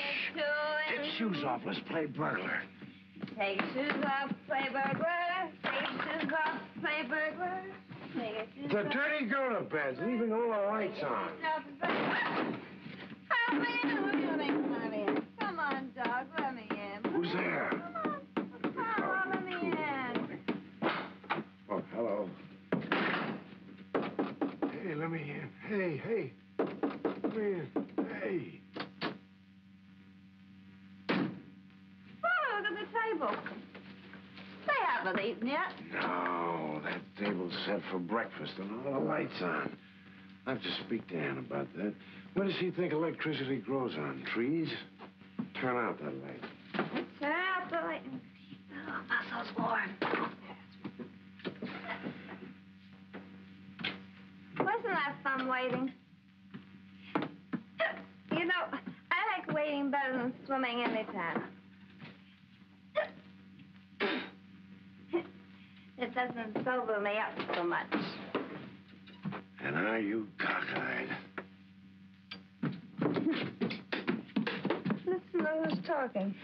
It's 2 in Take shoes off. Let's play burglar. Take shoes off, play burglar. Take shoes off, play burglar. Take your shoes The off. dirty go-to-beds, leaving all the lights on. Let me in. Come on, dog. Let me in. Who's there? Come on, let me in. Oh, hello. Hey, let me in. Hey. Let me in. Hey. Oh, look at the table. They haven't eaten yet. No, that table's set for breakfast and all the lights on. I have to speak to Ann about that. What does she think electricity grows on? Trees? Turn out that light. Turn out the light. Oh, muscles warm. Wasn't that fun waiting? You know, I like waiting better than swimming anytime. It doesn't sober me up so much. And are you cockeyed? Listen to who's talking.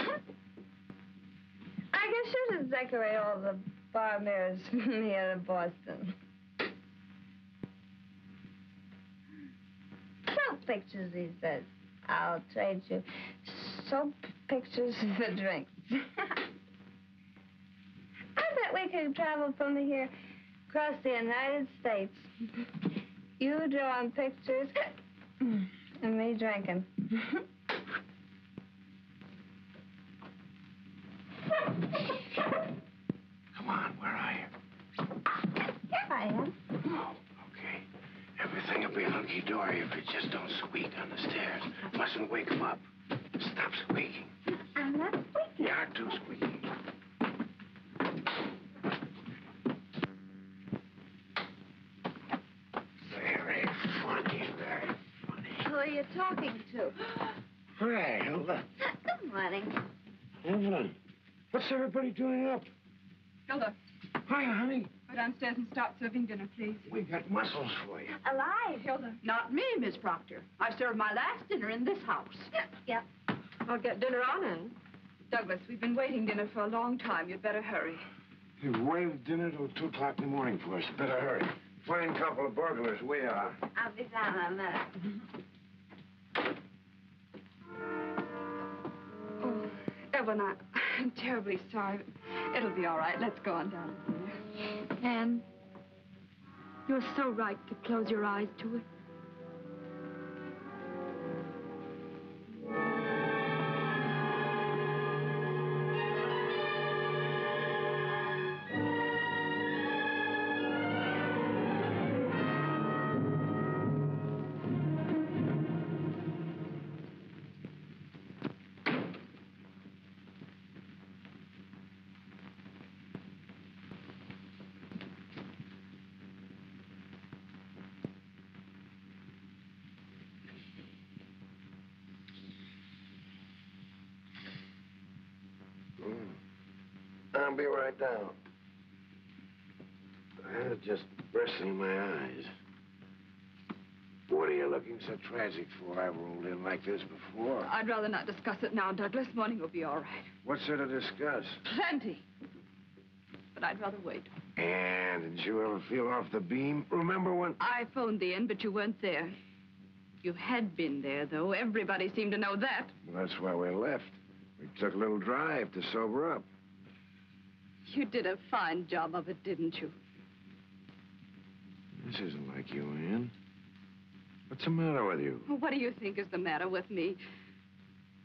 I guess you should decorate all the bar mirrors here in Boston. Soap pictures, he says. I'll trade you soap pictures for drinks. I bet we could travel from here across the United States. You drawing pictures and me drinking. Come on, where are you? Here I am. Oh, okay. Everything will be hunky-dory if you just don't squeak on the stairs. Mustn't wake him up. Stop squeaking. I'm not squeaking. You are too squeaky. Very funny, very funny. Who are you talking to? Hi, Hilda. Good morning. Evelyn, what's everybody doing up? Hilda, Hiya, honey. go downstairs and start serving dinner, please. We got mussels for you. Alive. Hilda. Not me, Miss Proctor. I served my last dinner in this house. Yep. I'll get dinner on, Anne. Douglas, we've been waiting dinner for a long time. You'd better hurry. You've waived dinner till 2 o'clock in the morning for us. Better hurry. Fine couple of burglars, we are. I'll be down in a minute. Oh, Evelyn, I'm terribly sorry. It'll be all right. Let's go on down to dinner. Anne, you're so right to close your eyes to it. I'll be right down. I was just bristling my eyes. What are you looking so tragic for? I've rolled in like this before. I'd rather not discuss it now, Douglas. Morning will be all right. What's there to discuss? Plenty. But I'd rather wait. And did you ever feel off the beam? Remember when... I phoned the inn, but you weren't there. You had been there, though. Everybody seemed to know that. Well, that's why we left. We took a little drive to sober up. You did a fine job of it, didn't you? This isn't like you, Ann. What's the matter with you? Well, what do you think is the matter with me?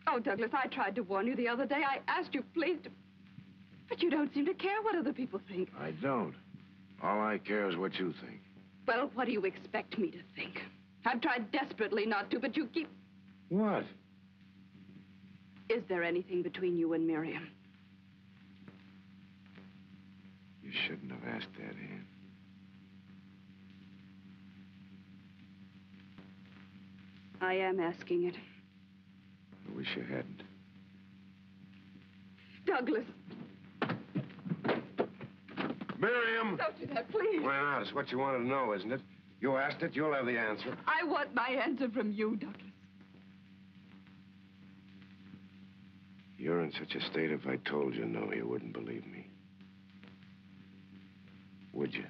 Oh, Douglas, I tried to warn you the other day. I asked you, please, to... But you don't seem to care what other people think. I don't. All I care is what you think. Well, what do you expect me to think? I've tried desperately not to, but you keep... What? Is there anything between you and Miriam? You shouldn't have asked that, Ann. I am asking it. I wish you hadn't. Douglas, Miriam! don't do that, please. Why not? It's what you wanted to know, isn't it? You asked it, you'll have the answer. I want my answer from you, Douglas. You're in such a state, if I told you no, you wouldn't believe me. Would you?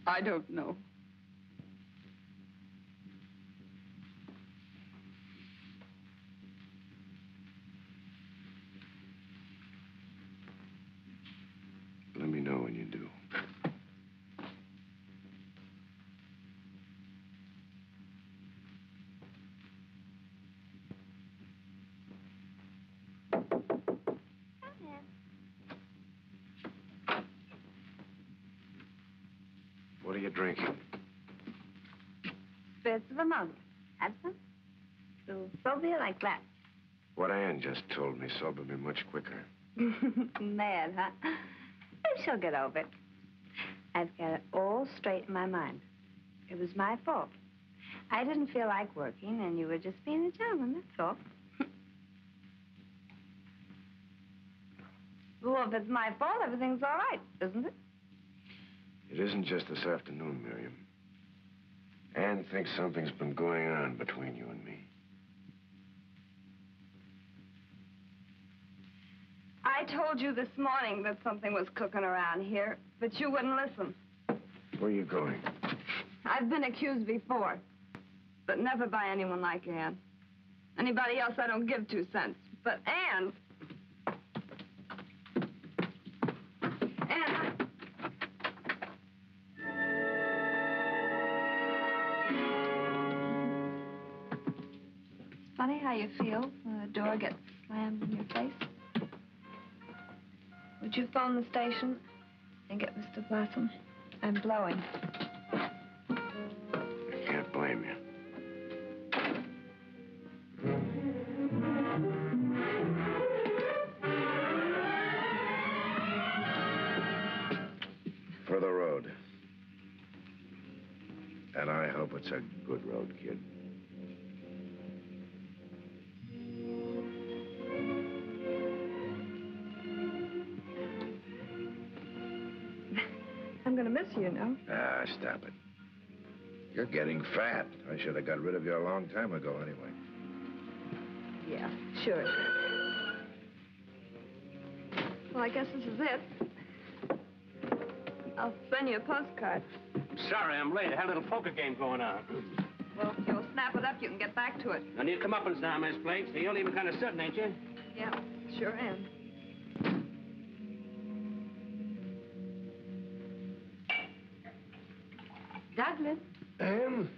I don't know. Let me know when you do. What are you drinking? Spirits of a mug. Have some? So Sylvia like that. What Ann just told me sobered me much quicker. Mad, huh? But she'll get over it. I've got it all straight in my mind. It was my fault. I didn't feel like working, and you were just being a gentleman, that's all. Well, if it's my fault, everything's all right, isn't it? It isn't just this afternoon, Miriam. Ann thinks something's been going on between you and me. I told you this morning that something was cooking around here, but you wouldn't listen. Where are you going? I've been accused before, but never by anyone like Ann. Anybody else, I don't give 2 cents. But Ann... Ann... It's funny how you feel when the door gets slammed in your face. Would you phone the station and get Mr. Blossom? I'm blowing. I can't blame you. For the road. And I hope it's a good road, kid. I'm going to miss you, you know. Ah, stop it. You're getting fat. I should have got rid of you a long time ago anyway. Yeah, sure. Well, I guess this is it. I'll send you a postcard. Sorry, I'm late. I had a little poker game going on. Well, if you'll snap it up, you can get back to it. I need comeuppance now, Miss Blake. So you're leaving kind of sudden, ain't you? Yeah, sure am. Douglas? Anne?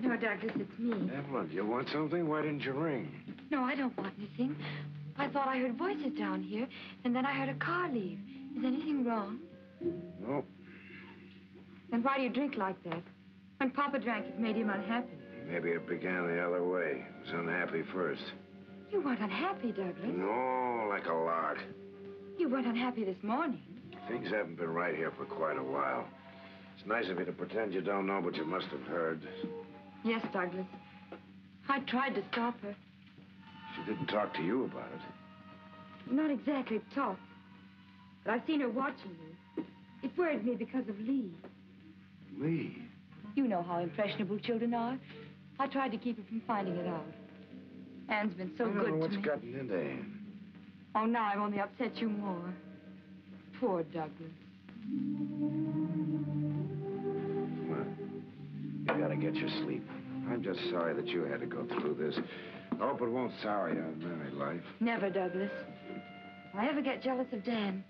No, Douglas, it's me. Evelyn, you want something? Why didn't you ring? No, I don't want anything. I thought I heard voices down here, and then I heard a car leave. Is anything wrong? No. Then why do you drink like that? When Papa drank, it made him unhappy. Maybe it began the other way. He was unhappy first. You weren't unhappy, Douglas. No, like a lark. You weren't unhappy this morning. Things haven't been right here for quite a while. It's nice of you to pretend you don't know, but you must have heard. Yes, Douglas. I tried to stop her. She didn't talk to you about it. Not exactly talk. But I've seen her watching you. It worried me because of Lee. Lee? You know how impressionable children are. I tried to keep her from finding it out. Anne's been so I don't know good to what's me. gotten into Anne. Oh, now I've only upset you more. Poor Douglas. You gotta get your sleep. I'm just sorry that you had to go through this. I hope it won't sour you on married life. Never, Douglas. If I ever get jealous of Dan,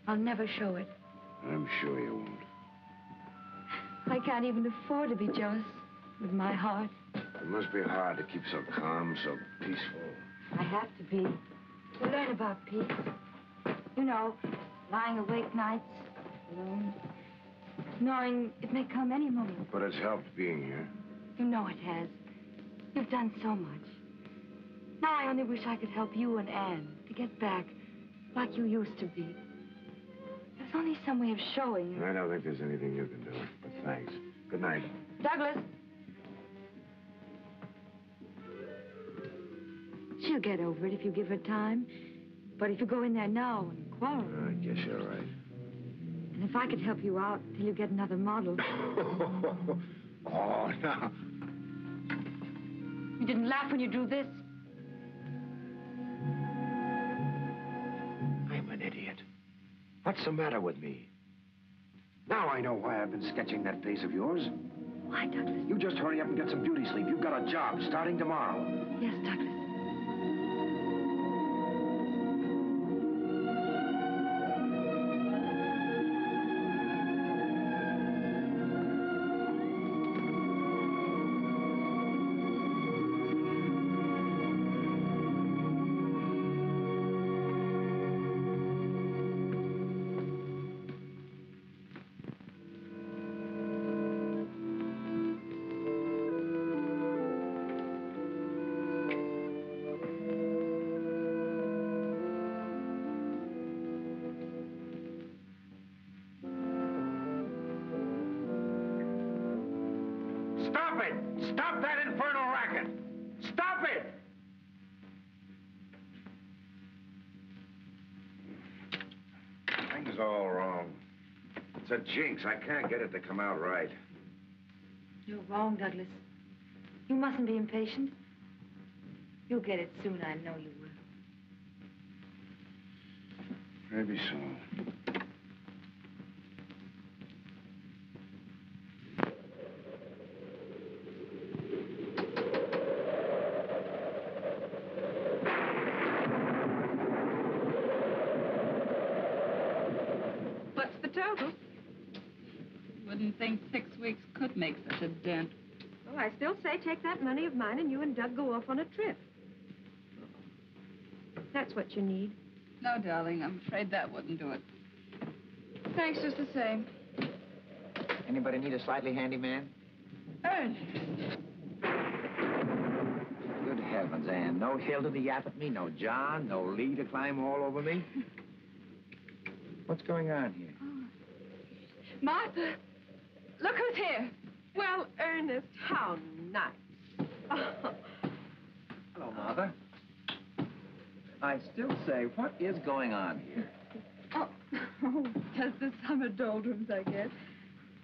I'll never show it. I'm sure you won't. I can't even afford to be jealous with my heart. It must be hard to keep so calm, so peaceful. I have to be. To learn about peace. You know, lying awake nights, alone, knowing it may come any moment. But it's helped being here. You know it has. You've done so much. Now I only wish I could help you and Anne to get back like you used to be. There's only some way of showing. I don't think there's anything you can do, but thanks. Good night. Douglas. She'll get over it if you give her time. But if you go in there now and quarrel... I guess you're right. And if I could help you out till you get another model... Oh, no. You didn't laugh when you drew this? I'm an idiot. What's the matter with me? Now I know why I've been sketching that face of yours. Why, Douglas? You just hurry up and get some beauty sleep. You've got a job starting tomorrow. Yes, Douglas. Stop it! Stop that infernal racket! Stop it! Things all wrong. It's a jinx. I can't get it to come out right. You're wrong, Douglas. You mustn't be impatient. You'll get it soon, I know you will. Maybe so. What's the total? Wouldn't think 6 weeks could make such a dent. Well, I still say take that money of mine and you and Doug go off on a trip. That's what you need. No, darling, I'm afraid that wouldn't do it. Thanks just the same. Anybody need a slightly handy man? Ernest. Good heavens, Ann. No Hilda to yap at me, no John, no Lee to climb all over me. What's going on here? Martha, look who's here. Well, Ernest, how nice. Hello, Martha. I still say, what is going on here? Oh, Oh, just the summer doldrums, I guess.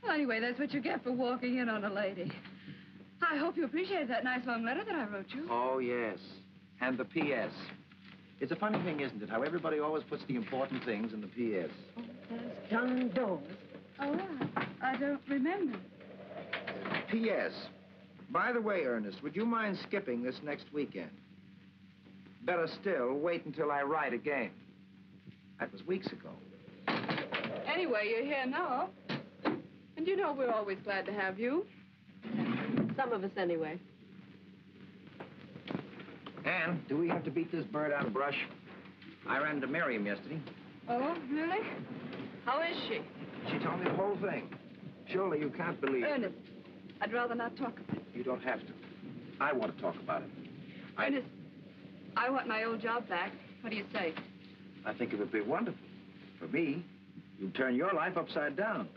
Well, anyway, that's what you get for walking in on a lady. I hope you appreciated that nice long letter that I wrote you. Oh, yes. And the P.S. It's a funny thing, isn't it, how everybody always puts the important things in the P.S. Oh, there's John Dawes. Oh, I don't remember. P.S. By the way, Ernest, would you mind skipping this next weekend? Better still, wait until I write again. That was weeks ago. Anyway, you're here now. And you know we're always glad to have you. Some of us, anyway. Anne, do we have to beat this bird out of brush? I ran into Miriam yesterday. Oh, really? How is she? She told me the whole thing. Surely you can't believe it. Ernest, I'd rather not talk about it. You don't have to. I want to talk about it. Ernest, I want my old job back. What do you say? I think it would be wonderful. For me, you'd turn your life upside down.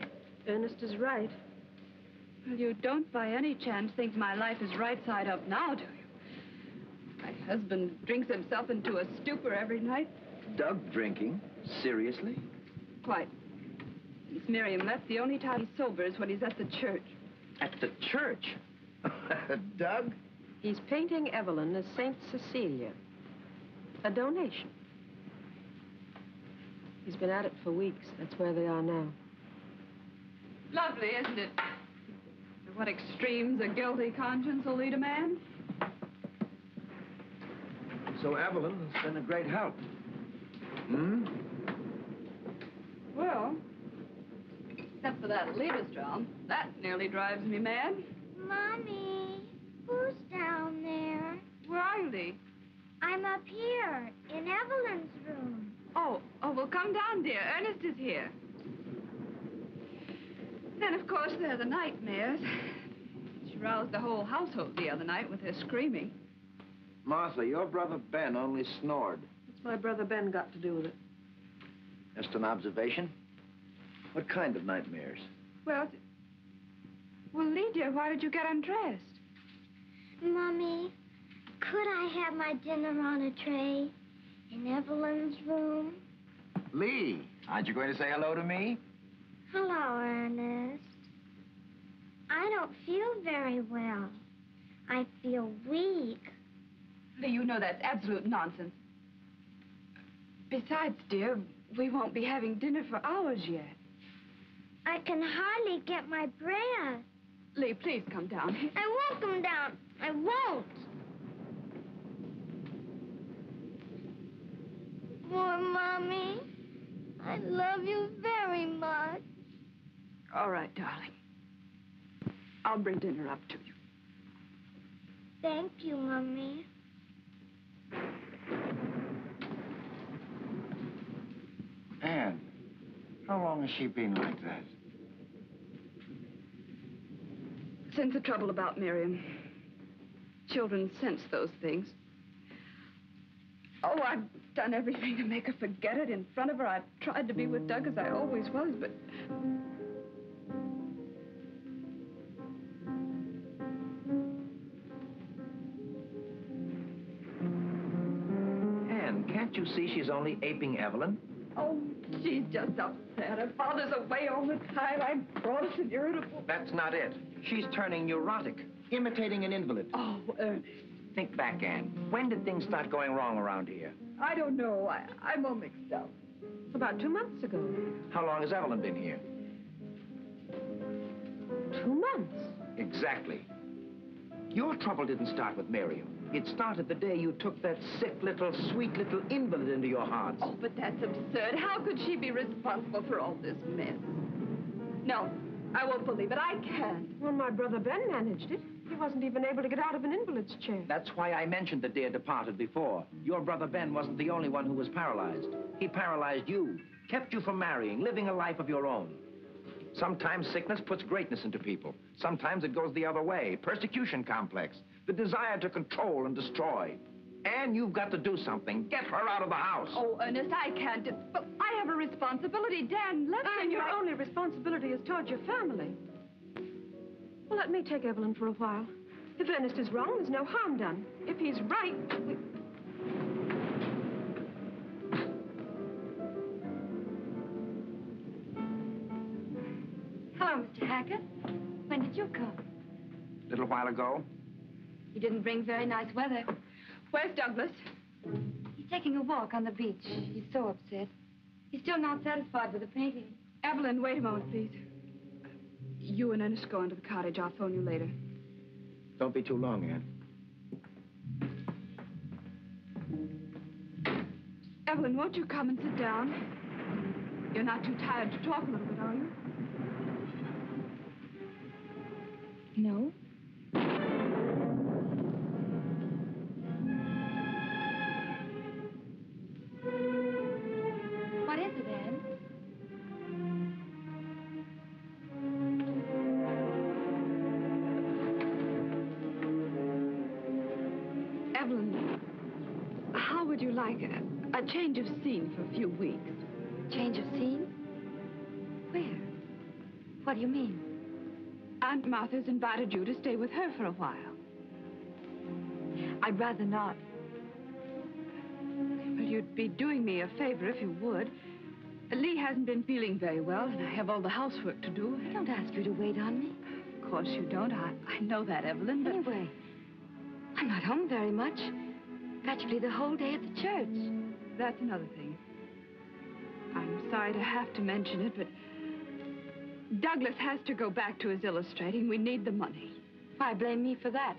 Ernest is right. Well, you don't by any chance think my life is right side up now, do you? My husband drinks himself into a stupor every night. Doug drinking? Seriously? Quite. Since Miriam left, the only time he's sober is when he's at the church. At the church? Doug? He's painting Evelyn as Saint Cecilia. A donation. He's been at it for weeks. That's where they are now. Lovely, isn't it? To what extremes a guilty conscience will lead a man? So Evelyn has been a great help. Hmm? Well, except for that Liebestrom, that nearly drives me mad. Mommy, who's down there? Where are you, Lee? I'm up here, in Evelyn's room. Oh, well, come down, dear. Ernest is here. Then, of course, there are the nightmares. She roused the whole household the other night with her screaming. Martha, your brother Ben only snored. What's my brother Ben got to do with it? Just an observation. What kind of nightmares? Well, Lee, dear, why did you get undressed? Mommy, could I have my dinner on a tray in Evelyn's room? Lee, aren't you going to say hello to me? Hello, Ernest. I don't feel very well. I feel weak. Lee, you know that's absolute nonsense. Besides, dear, we won't be having dinner for hours yet. I can hardly get my breath. Lee, please come down. I won't come down. I won't. Poor Mommy. I love you very much. All right, darling. I'll bring dinner up to you. Thank you, Mommy. Anne, how long has she been like that? Since the trouble about Miriam. Children sense those things. Oh, I've done everything to make her forget it in front of her. I've tried to be with Doug as I always was, but... Anne, can't you see she's only aping Evelyn? Oh, she's just upset. Her father's away all the time. I'm cross and irritable. That's not it. She's turning neurotic, imitating an invalid. Oh, Ernest. Think back, Anne. When did things start going wrong around here? I don't know. I'm all mixed up. About 2 months ago. How long has Evelyn been here? 2 months? Exactly. Your trouble didn't start with Miriam. It started the day you took that sick little, sweet little invalid into your hearts. Oh, but that's absurd. How could she be responsible for all this mess? No, I won't believe it. I can't. Well, my brother Ben managed it. He wasn't even able to get out of an invalid's chair. That's why I mentioned the dear departed before. Your brother Ben wasn't the only one who was paralyzed. He paralyzed you, kept you from marrying, living a life of your own. Sometimes sickness puts greatness into people. Sometimes it goes the other way. Persecution complex. The desire to control and destroy. And you've got to do something. Get her out of the house. Oh, Ernest, I can't. But I have a responsibility, Dan. And your only responsibility is toward your family. Well, let me take Evelyn for a while. If Ernest is wrong, there's no harm done. If he's right, Mr. Hackett, when did you come? A little while ago. You didn't bring very nice weather. Where's Douglas? He's taking a walk on the beach. He's so upset. He's still not satisfied with the painting. Evelyn, wait a moment, please. You and Ernest go into the cottage. I'll phone you later. Don't be too long, Anne. Evelyn, won't you come and sit down? You're not too tired to talk a little bit, are you? No. What is it, Anne? Evelyn, how would you like a change of scene for a few weeks? Change of scene? Where? What do you mean? Aunt Martha's invited you to stay with her for a while. I'd rather not. Well, you'd be doing me a favor if you would. Lee hasn't been feeling very well, and I have all the housework to do. I don't ask you to wait on me. Of course you don't. I know that, Evelyn, but... Anyway, I'm not home very much. Practically the whole day at the church. That's another thing. I'm sorry to have to mention it, but Douglas has to go back to his illustrating. We need the money. Why blame me for that?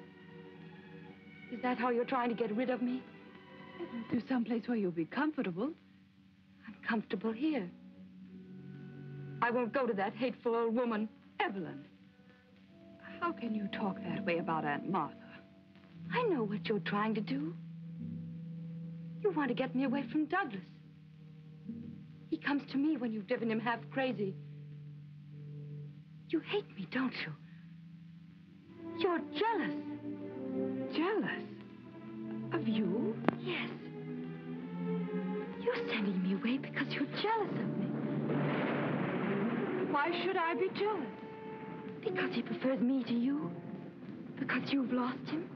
Is that how you're trying to get rid of me? To someplace where you'll be comfortable. I'm comfortable here. I won't go to that hateful old woman. Evelyn, how can you talk that way about Aunt Martha? I know what you're trying to do. You want to get me away from Douglas. He comes to me when you've driven him half crazy. You hate me, don't you? You're jealous. Jealous? Of you? Yes. You're sending me away because you're jealous of me. Why should I be jealous? Because he prefers me to you. Because you've lost him.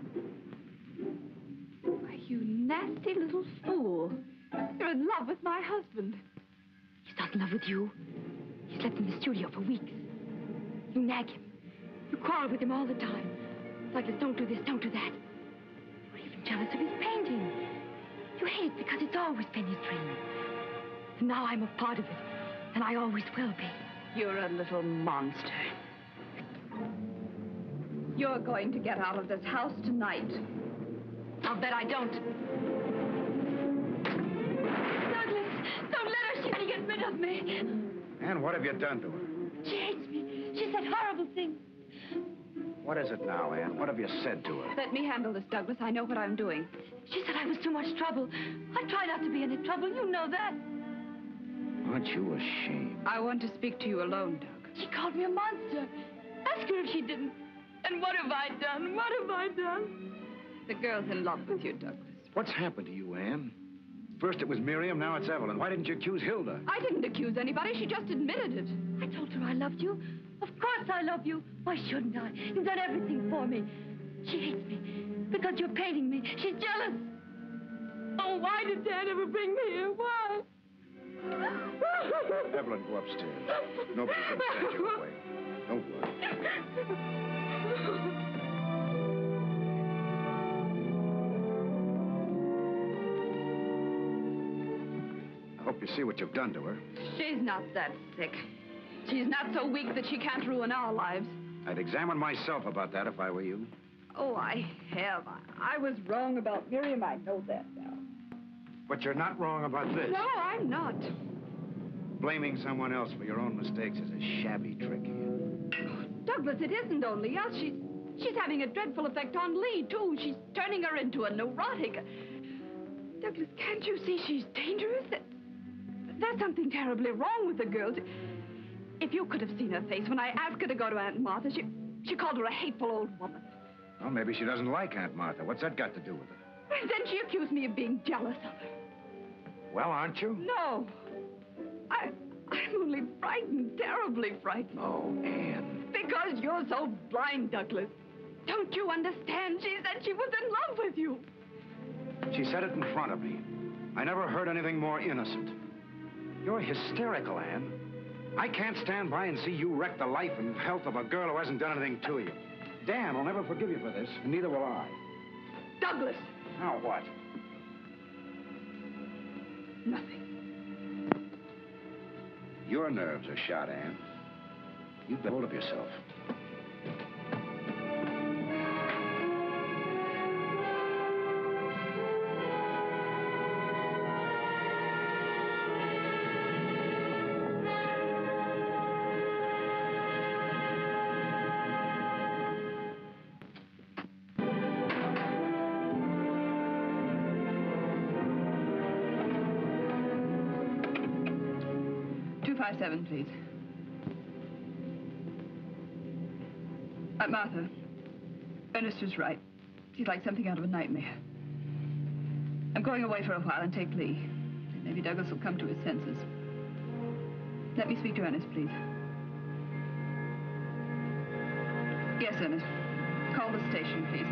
Why, you nasty little fool. You're in love with my husband. He's not in love with you. He's slept in the studio for weeks. You nag him. You quarrel with him all the time. Douglas, don't do this, don't do that. You're even jealous of his painting. You hate it because it's always been his dream. And now I'm a part of it, and I always will be. You're a little monster. You're going to get out of this house tonight. I'll bet I don't. Douglas, don't let her. She can get rid of me. Anne, what have you done to her? She hates me. She said horrible things. What is it now, Anne? What have you said to her? Let me handle this, Douglas. I know what I'm doing. She said I was too much trouble. I try not to be any trouble. You know that. Aren't you ashamed? I want to speak to you alone, Doug. She called me a monster. Ask her if she didn't. And what have I done? What have I done? The girl's in love with you, Douglas. What's happened to you, Anne? First it was Miriam, now it's Evelyn. Why didn't you accuse Hilda? I didn't accuse anybody. She just admitted it. I told her I loved you. Of course I love you. Why shouldn't I? You've done everything for me. She hates me because you're painting me. She's jealous. Oh, why did Dad ever bring me here? Why? Evelyn, go upstairs. Nobody's going to stand you away. Don't worry. I hope you see what you've done to her. She's not that sick. She's not so weak that she can't ruin our lives. I'd examine myself about that if I were you. Oh, I have. I was wrong about Miriam. I know that now. But you're not wrong about this. No, I'm not. Blaming someone else for your own mistakes is a shabby trick, Ian. Douglas, it isn't only us. She's having a dreadful effect on Lee, too. She's turning her into a neurotic. Douglas, can't you see she's dangerous? There's something terribly wrong with the girl. If you could have seen her face when I asked her to go to Aunt Martha, she called her a hateful old woman. Well, maybe she doesn't like Aunt Martha. What's that got to do with it? And then she accused me of being jealous of her. Well, aren't you? No. I'm only frightened, terribly frightened. Oh, Anne. Because you're so blind, Douglas. Don't you understand? She said she was in love with you. She said it in front of me. I never heard anything more innocent. You're hysterical, Anne. I can't stand by and see you wreck the life and health of a girl who hasn't done anything to you. Dan will never forgive you for this, and neither will I. Douglas! Now what? Nothing. Your nerves are shot, Anne. You get hold of yourself. Seven, please. Martha, Ernest was right. He's like something out of a nightmare. I'm going away for a while and take Lee. Maybe Douglas will come to his senses. Let me speak to Ernest, please. Yes, Ernest. Call the station, please.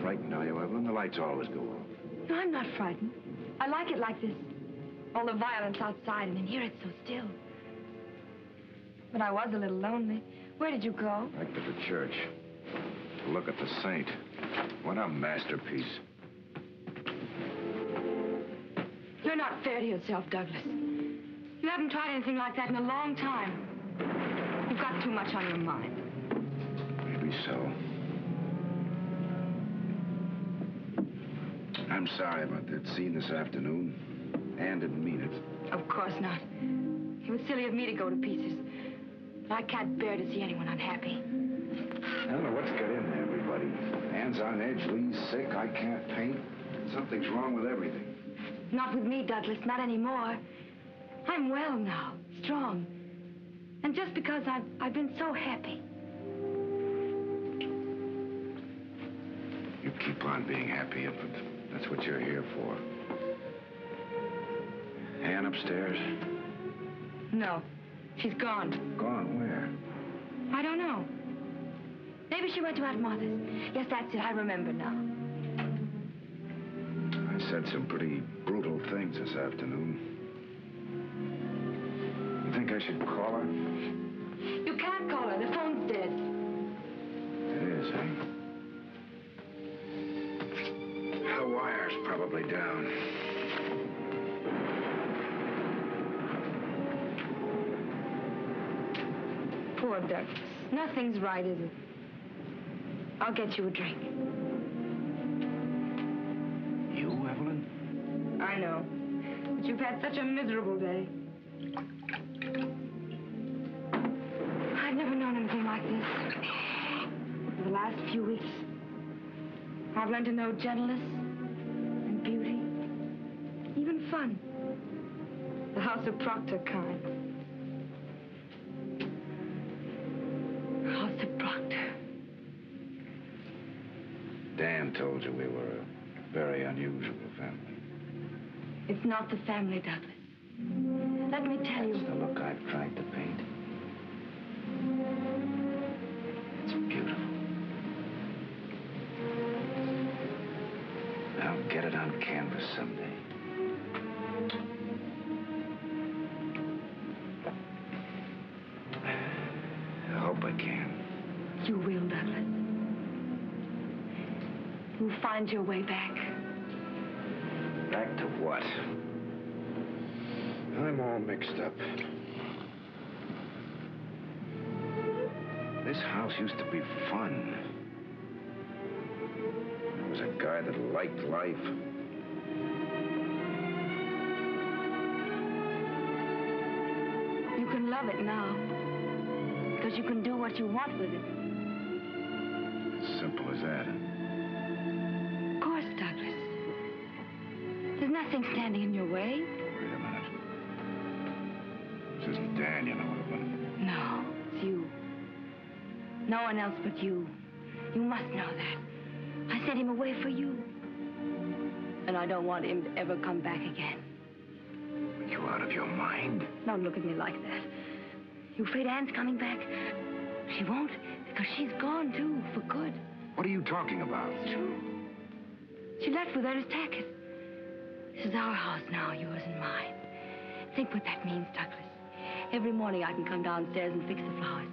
Frightened, are you, Evelyn? The lights always go off. No, I'm not frightened. I like it like this. All the violence outside, and in here it's so still. But I was a little lonely. Where did you go? Back to the church. To look at the saint. What a masterpiece. You're not fair to yourself, Douglas. You haven't tried anything like that in a long time. You've got too much on your mind. Maybe so. I'm sorry about that scene this afternoon. Anne didn't mean it. Of course not. It was silly of me to go to pieces. But I can't bear to see anyone unhappy. I don't know what's got into everybody. Anne's on edge, Lee's sick, I can't paint. Something's wrong with everything. Not with me, Douglas, not anymore. I'm well now, strong. And just because I've been so happy. You keep on being happy, Infant. That's what you're here for. Anne upstairs? No, she's gone. Gone where? I don't know. Maybe she went to Aunt Martha's. Yes, that's it. I remember now. I said some pretty brutal things this afternoon. You think I should call her? You can't call her. The phone's dead. It is, eh? The wire's probably down. Poor Douglas. Nothing's right, is it? I'll get you a drink. You, Evelyn? I know. But you've had such a miserable day. I've never known anything like this. For the last few weeks, I've learned to know gentleness and beauty, even fun. The House of Proctor kind. House of Proctor. Dan told you we were a very unusual family. It's not the family, Douglas. Let me tell you. That's the look I've tried to paint. It's beautiful. I'll get it on canvas someday. I hope I can. You will, Douglas. You'll find your way back. Back to what? I'm all mixed up. This house used to be fun. There was a guy that liked life. You can love it now. Because you can do what you want with it. As simple as that. Of course, Douglas. There's nothing standing in your way. Wait a minute. This isn't Dan, you know, Evelyn. No, it's you. No one else but you. You must know that. I sent him away for you. And I don't want him to ever come back again. Are you out of your mind? Don't look at me like that. You afraid Anne's coming back? She won't, because she's gone, too, for good. What are you talking about? It's true. She left with Ernest Hackett. This is our house now, yours and mine. Think what that means, Douglas. Every morning I can come downstairs and fix the flowers.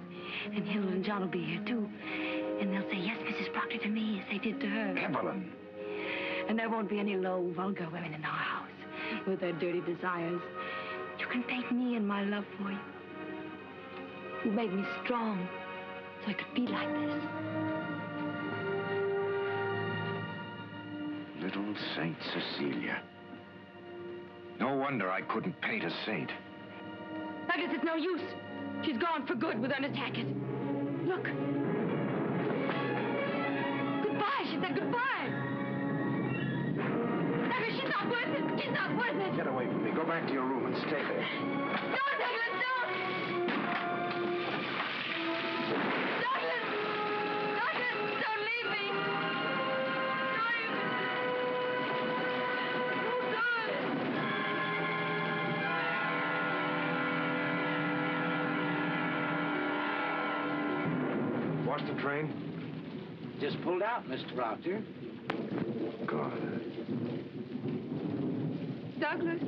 And Hilda and John will be here, too. And they'll say, yes, Mrs. Proctor, to me, as they did to her. Evelyn. And there won't be any low, vulgar women in our house with their dirty desires. You can paint me and my love for you. You made me strong so I could be like this. Little Saint Cecilia. No wonder I couldn't paint a saint. Douglas, it's no use. She's gone for good with Ernest Hackett. Look. Goodbye. She said goodbye. Douglas, she's not worth it. She's not worth it. Get away from me. Go back to your room and stay there. No, Douglas, no. Douglas! Douglas, don't leave me. Watch the train? Just pulled out, Mr. Proctor. God. Douglas.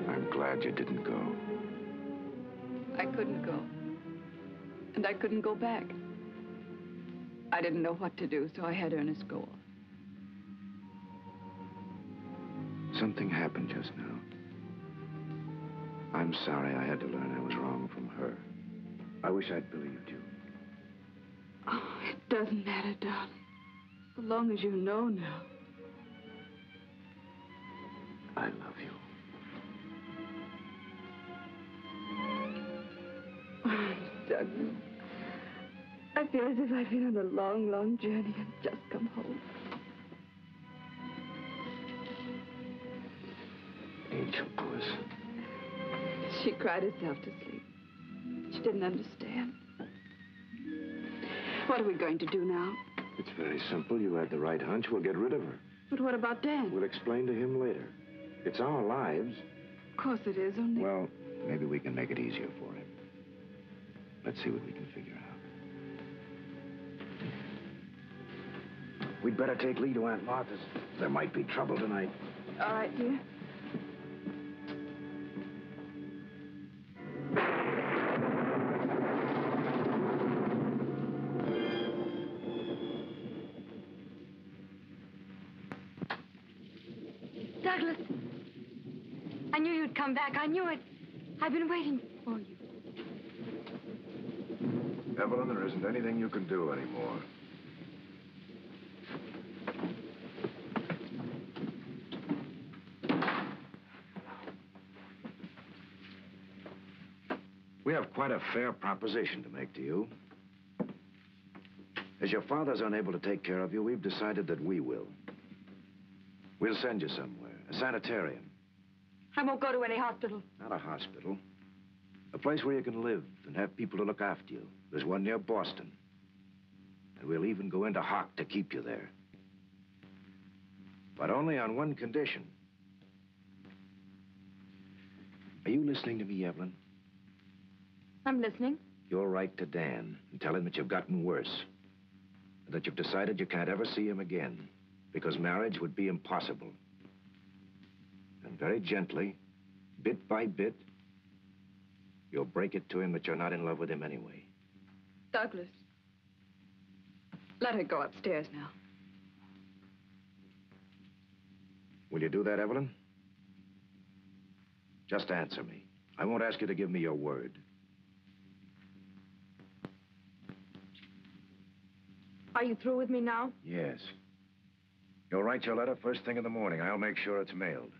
I'm glad you didn't go. I couldn't go. And I couldn't go back. I didn't know what to do, so I had Ernest go off. Something happened just now. I'm sorry I had to learn I was wrong from her. I wish I'd believed you. Oh, it doesn't matter, darling. So long as you know now. I love you. Oh, Douglas. I feel as if I've been on a long, long journey and just come home. Angel puss. She cried herself to sleep. She didn't understand. What are we going to do now? It's very simple. You had the right hunch. We'll get rid of her. But what about Dan? We'll explain to him later. It's our lives. Of course it is, only... Well, maybe we can make it easier for him. Let's see what we can figure out. We'd better take Lee to Aunt Martha's. There might be trouble tonight. All right, dear. Douglas. I knew you'd come back. I knew it. I've been waiting for you. Evelyn, there isn't anything you can do anymore. We have quite a fair proposition to make to you. As your father's unable to take care of you, we've decided that we will. We'll send you somewhere, a sanitarium. I won't go to any hospital. Not a hospital. A place where you can live and have people to look after you. There's one near Boston. And we'll even go into hock to keep you there. But only on one condition. Are you listening to me, Evelyn? I'm listening. You'll write to Dan and tell him that you've gotten worse. And that you've decided you can't ever see him again. Because marriage would be impossible. And very gently, bit by bit, you'll break it to him that you're not in love with him anyway. Douglas, let her go upstairs now. Will you do that, Evelyn? Just answer me. I won't ask you to give me your word. Are you through with me now? Yes. You'll write your letter first thing in the morning. I'll make sure it's mailed.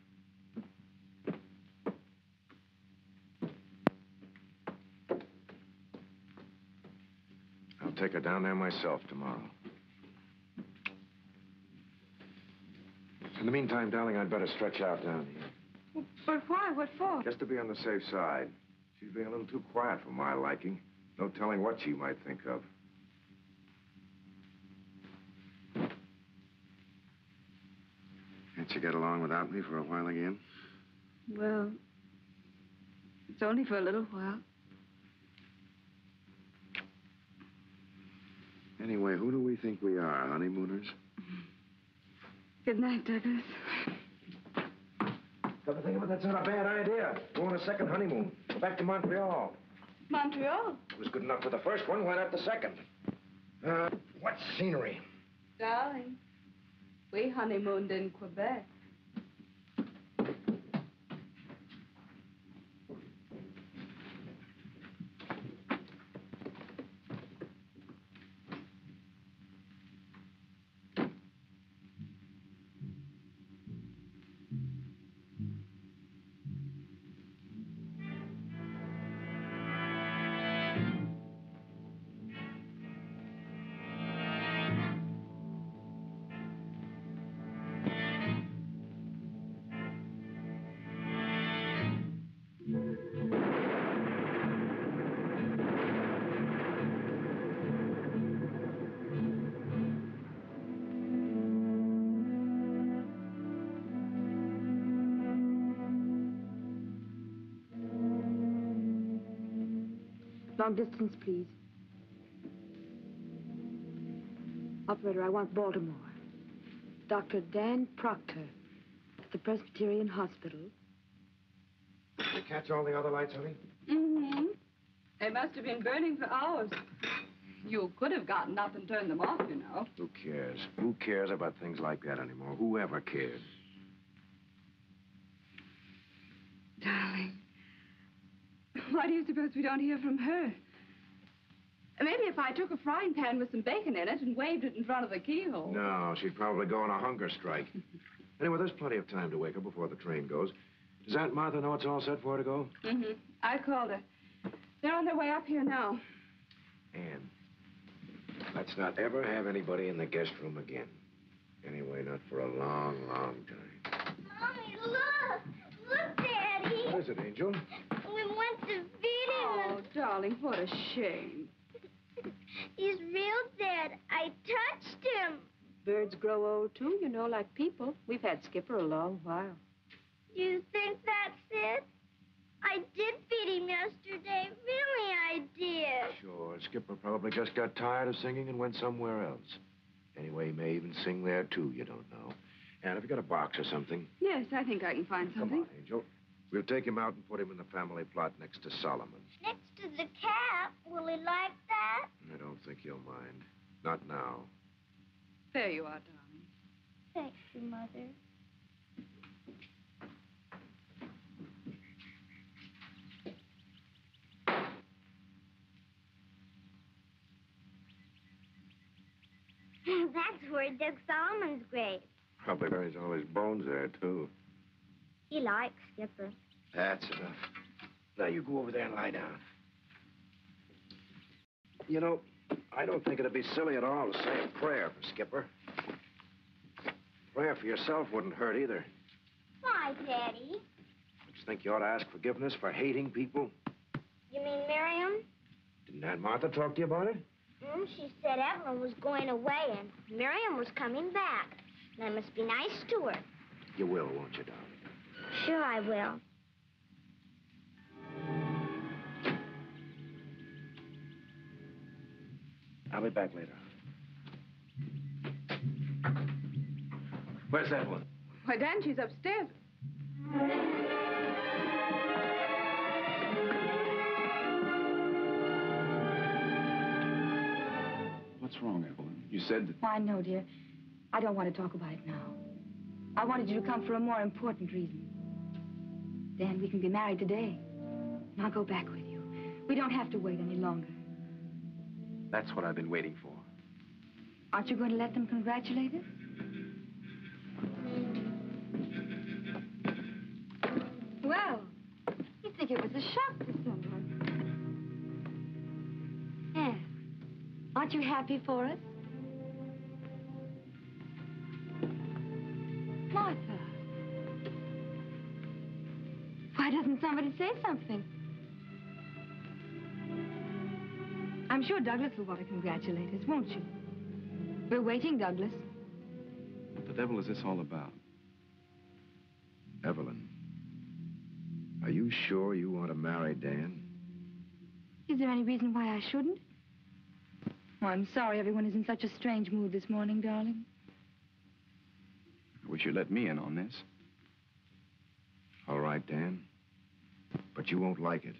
I'll take her down there myself tomorrow. In the meantime, darling, I'd better stretch out down here. But why? What for? Just to be on the safe side. She's being a little too quiet for my liking. No telling what she might think of. Can't you get along without me for a while again? Well, it's only for a little while. Anyway, who do we think we are, honeymooners? Good night, Douglas. Come to think of it, that's not a bad idea. Go on a second honeymoon. Go back to Montreal. Montreal? It was good enough for the first one. Why not the second? What scenery? Darling, we honeymooned in Quebec. Long distance, please. Operator, I want Baltimore. Dr. Dan Proctor at the Presbyterian Hospital. Did you catch all the other lights, honey? Mm-hmm. They must have been burning for hours. You could have gotten up and turned them off, you know. Who cares? Who cares about things like that anymore? Who ever cared? Darling, why do you suppose we don't hear from her? Maybe if I took a frying pan with some bacon in it and waved it in front of the keyhole. No, she'd probably go on a hunger strike. Anyway, there's plenty of time to wake her before the train goes. Does Aunt Martha know it's all set for her to go? Mm-hmm. I called her. They're on their way up here now. Ann, let's not ever have anybody in the guest room again. Anyway, not for a long, long time. Mommy, look! Look, Daddy! What is it, Angel? We went to feed him. Oh, darling, what a shame. He's real dead. I touched him. Birds grow old, too, you know, like people. We've had Skipper a long while. You think that's it? I did feed him yesterday. Really, I did. Sure, Skipper probably just got tired of singing and went somewhere else. Anyway, he may even sing there, too, you don't know. Ann, have you got a box or something? Yes, I think I can find something. Come on, Angel. We'll take him out and put him in the family plot next to Solomon. Next to the cat. Will he like that? I don't think he'll mind. Not now. There you are, darling. Thank you, Mother. That's where he dug Solomon's grave. Probably buries all his bones there, too. He likes Skipper. That's enough. Now you go over there and lie down. You know, I don't think it'd be silly at all to say a prayer for Skipper. Prayer for yourself wouldn't hurt either. Why, Daddy? Don't you think you ought to ask forgiveness for hating people? You mean Miriam? Didn't Aunt Martha talk to you about it? She said Evelyn was going away and Miriam was coming back. And I must be nice to her. You will, won't you, darling? Sure I will. I'll be back later. Where's Evelyn? Why, Dan, she's upstairs. What's wrong, Evelyn? You said that... Why, no, dear. I don't want to talk about it now. I wanted you to come for a more important reason. Dan, we can be married today. And I'll go back with you. We don't have to wait any longer. That's what I've been waiting for. Aren't you going to let them congratulate us? Well, you'd think it was a shock to someone. Yeah. Aren't you happy for us? Martha. Why doesn't somebody say something? I'm sure Douglas will want to congratulate us, won't you? We're waiting, Douglas. What the devil is this all about? Evelyn, are you sure you want to marry Dan? Is there any reason why I shouldn't? Oh, I'm sorry everyone is in such a strange mood this morning, darling. I wish you'd let me in on this. All right, Dan. But you won't like it.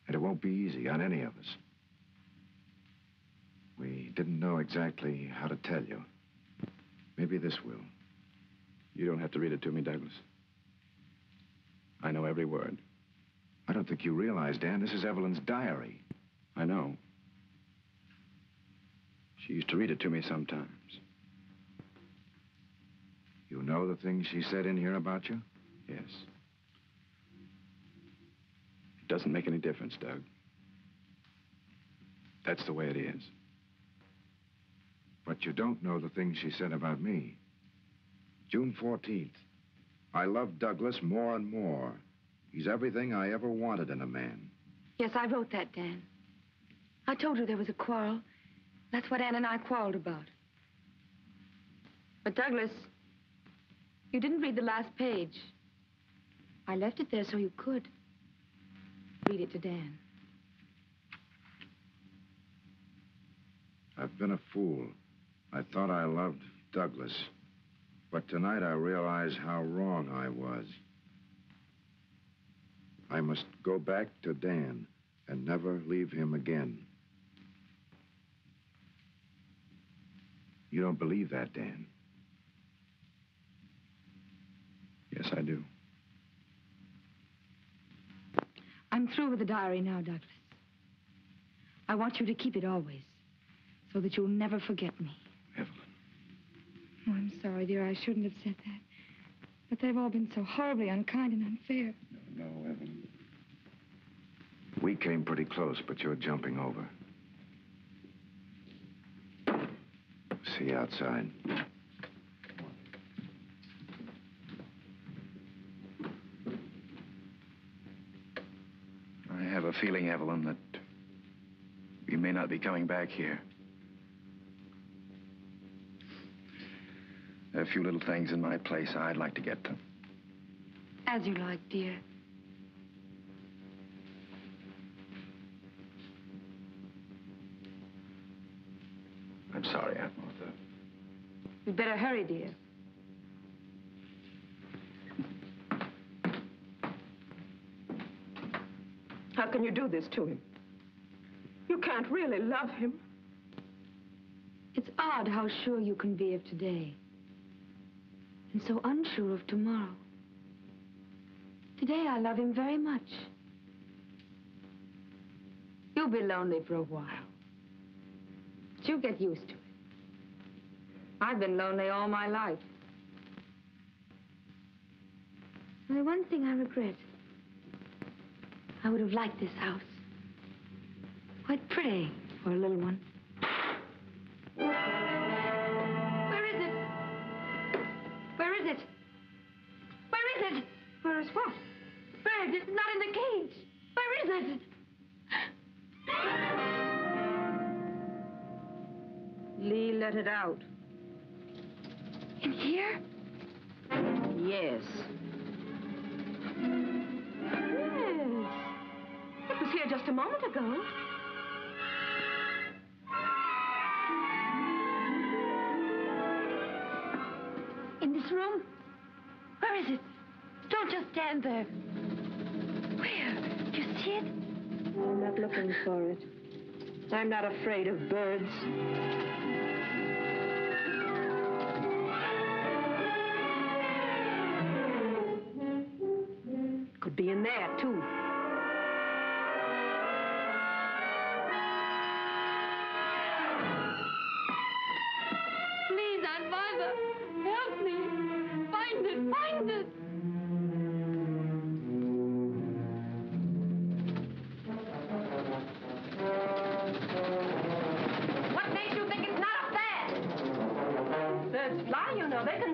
And it won't be easy on any of us. We didn't know exactly how to tell you. Maybe this will. You don't have to read it to me, Douglas. I know every word. I don't think you realize, Dan, this is Evelyn's diary. I know. She used to read it to me sometimes. You know the things she said in here about you? Yes. It doesn't make any difference, Doug. That's the way it is. But you don't know the things she said about me. June 14th. I love Douglas more and more. He's everything I ever wanted in a man. Yes, I wrote that, Dan. I told her there was a quarrel. That's what Ann and I quarreled about. But, Douglas, you didn't read the last page. I left it there so you could. Read it to Dan. I've been a fool. I thought I loved Douglas. But tonight I realize how wrong I was. I must go back to Dan and never leave him again. You don't believe that, Dan? Yes, I do. I'm through with the diary now, Douglas. I want you to keep it always, so that you'll never forget me. Evelyn. Oh, I'm sorry, dear. I shouldn't have said that. But they've all been so horribly unkind and unfair. No, Evelyn. We came pretty close, but you're jumping over. See you outside. I have a feeling, Evelyn, that we may not be coming back here. There are a few little things in my place I'd like to get to. As you like, dear. I'm sorry, Aunt Martha. You'd better hurry, dear. How can you do this to him? You can't really love him. It's odd how sure you can be of today. And so unsure of tomorrow. Today I love him very much. You'll be lonely for a while. But you'll get used to it. I've been lonely all my life. Only one thing I regret. I would have liked this house. Quite pretty for a little one. Where is it? Where is it? Where is it? Where is what? Bird, it's not in the cage. Where is it? Lee let it out. In here? Yes. Yes. It was here just a moment ago. In this room? Where is it? Don't just stand there. Where? Do you see it? I'm not looking for it. I'm not afraid of birds. Could be in there, too. Please, Aunt Martha, help me. Find it, find it. What makes you think it's not up there? Birds fly, you know. They can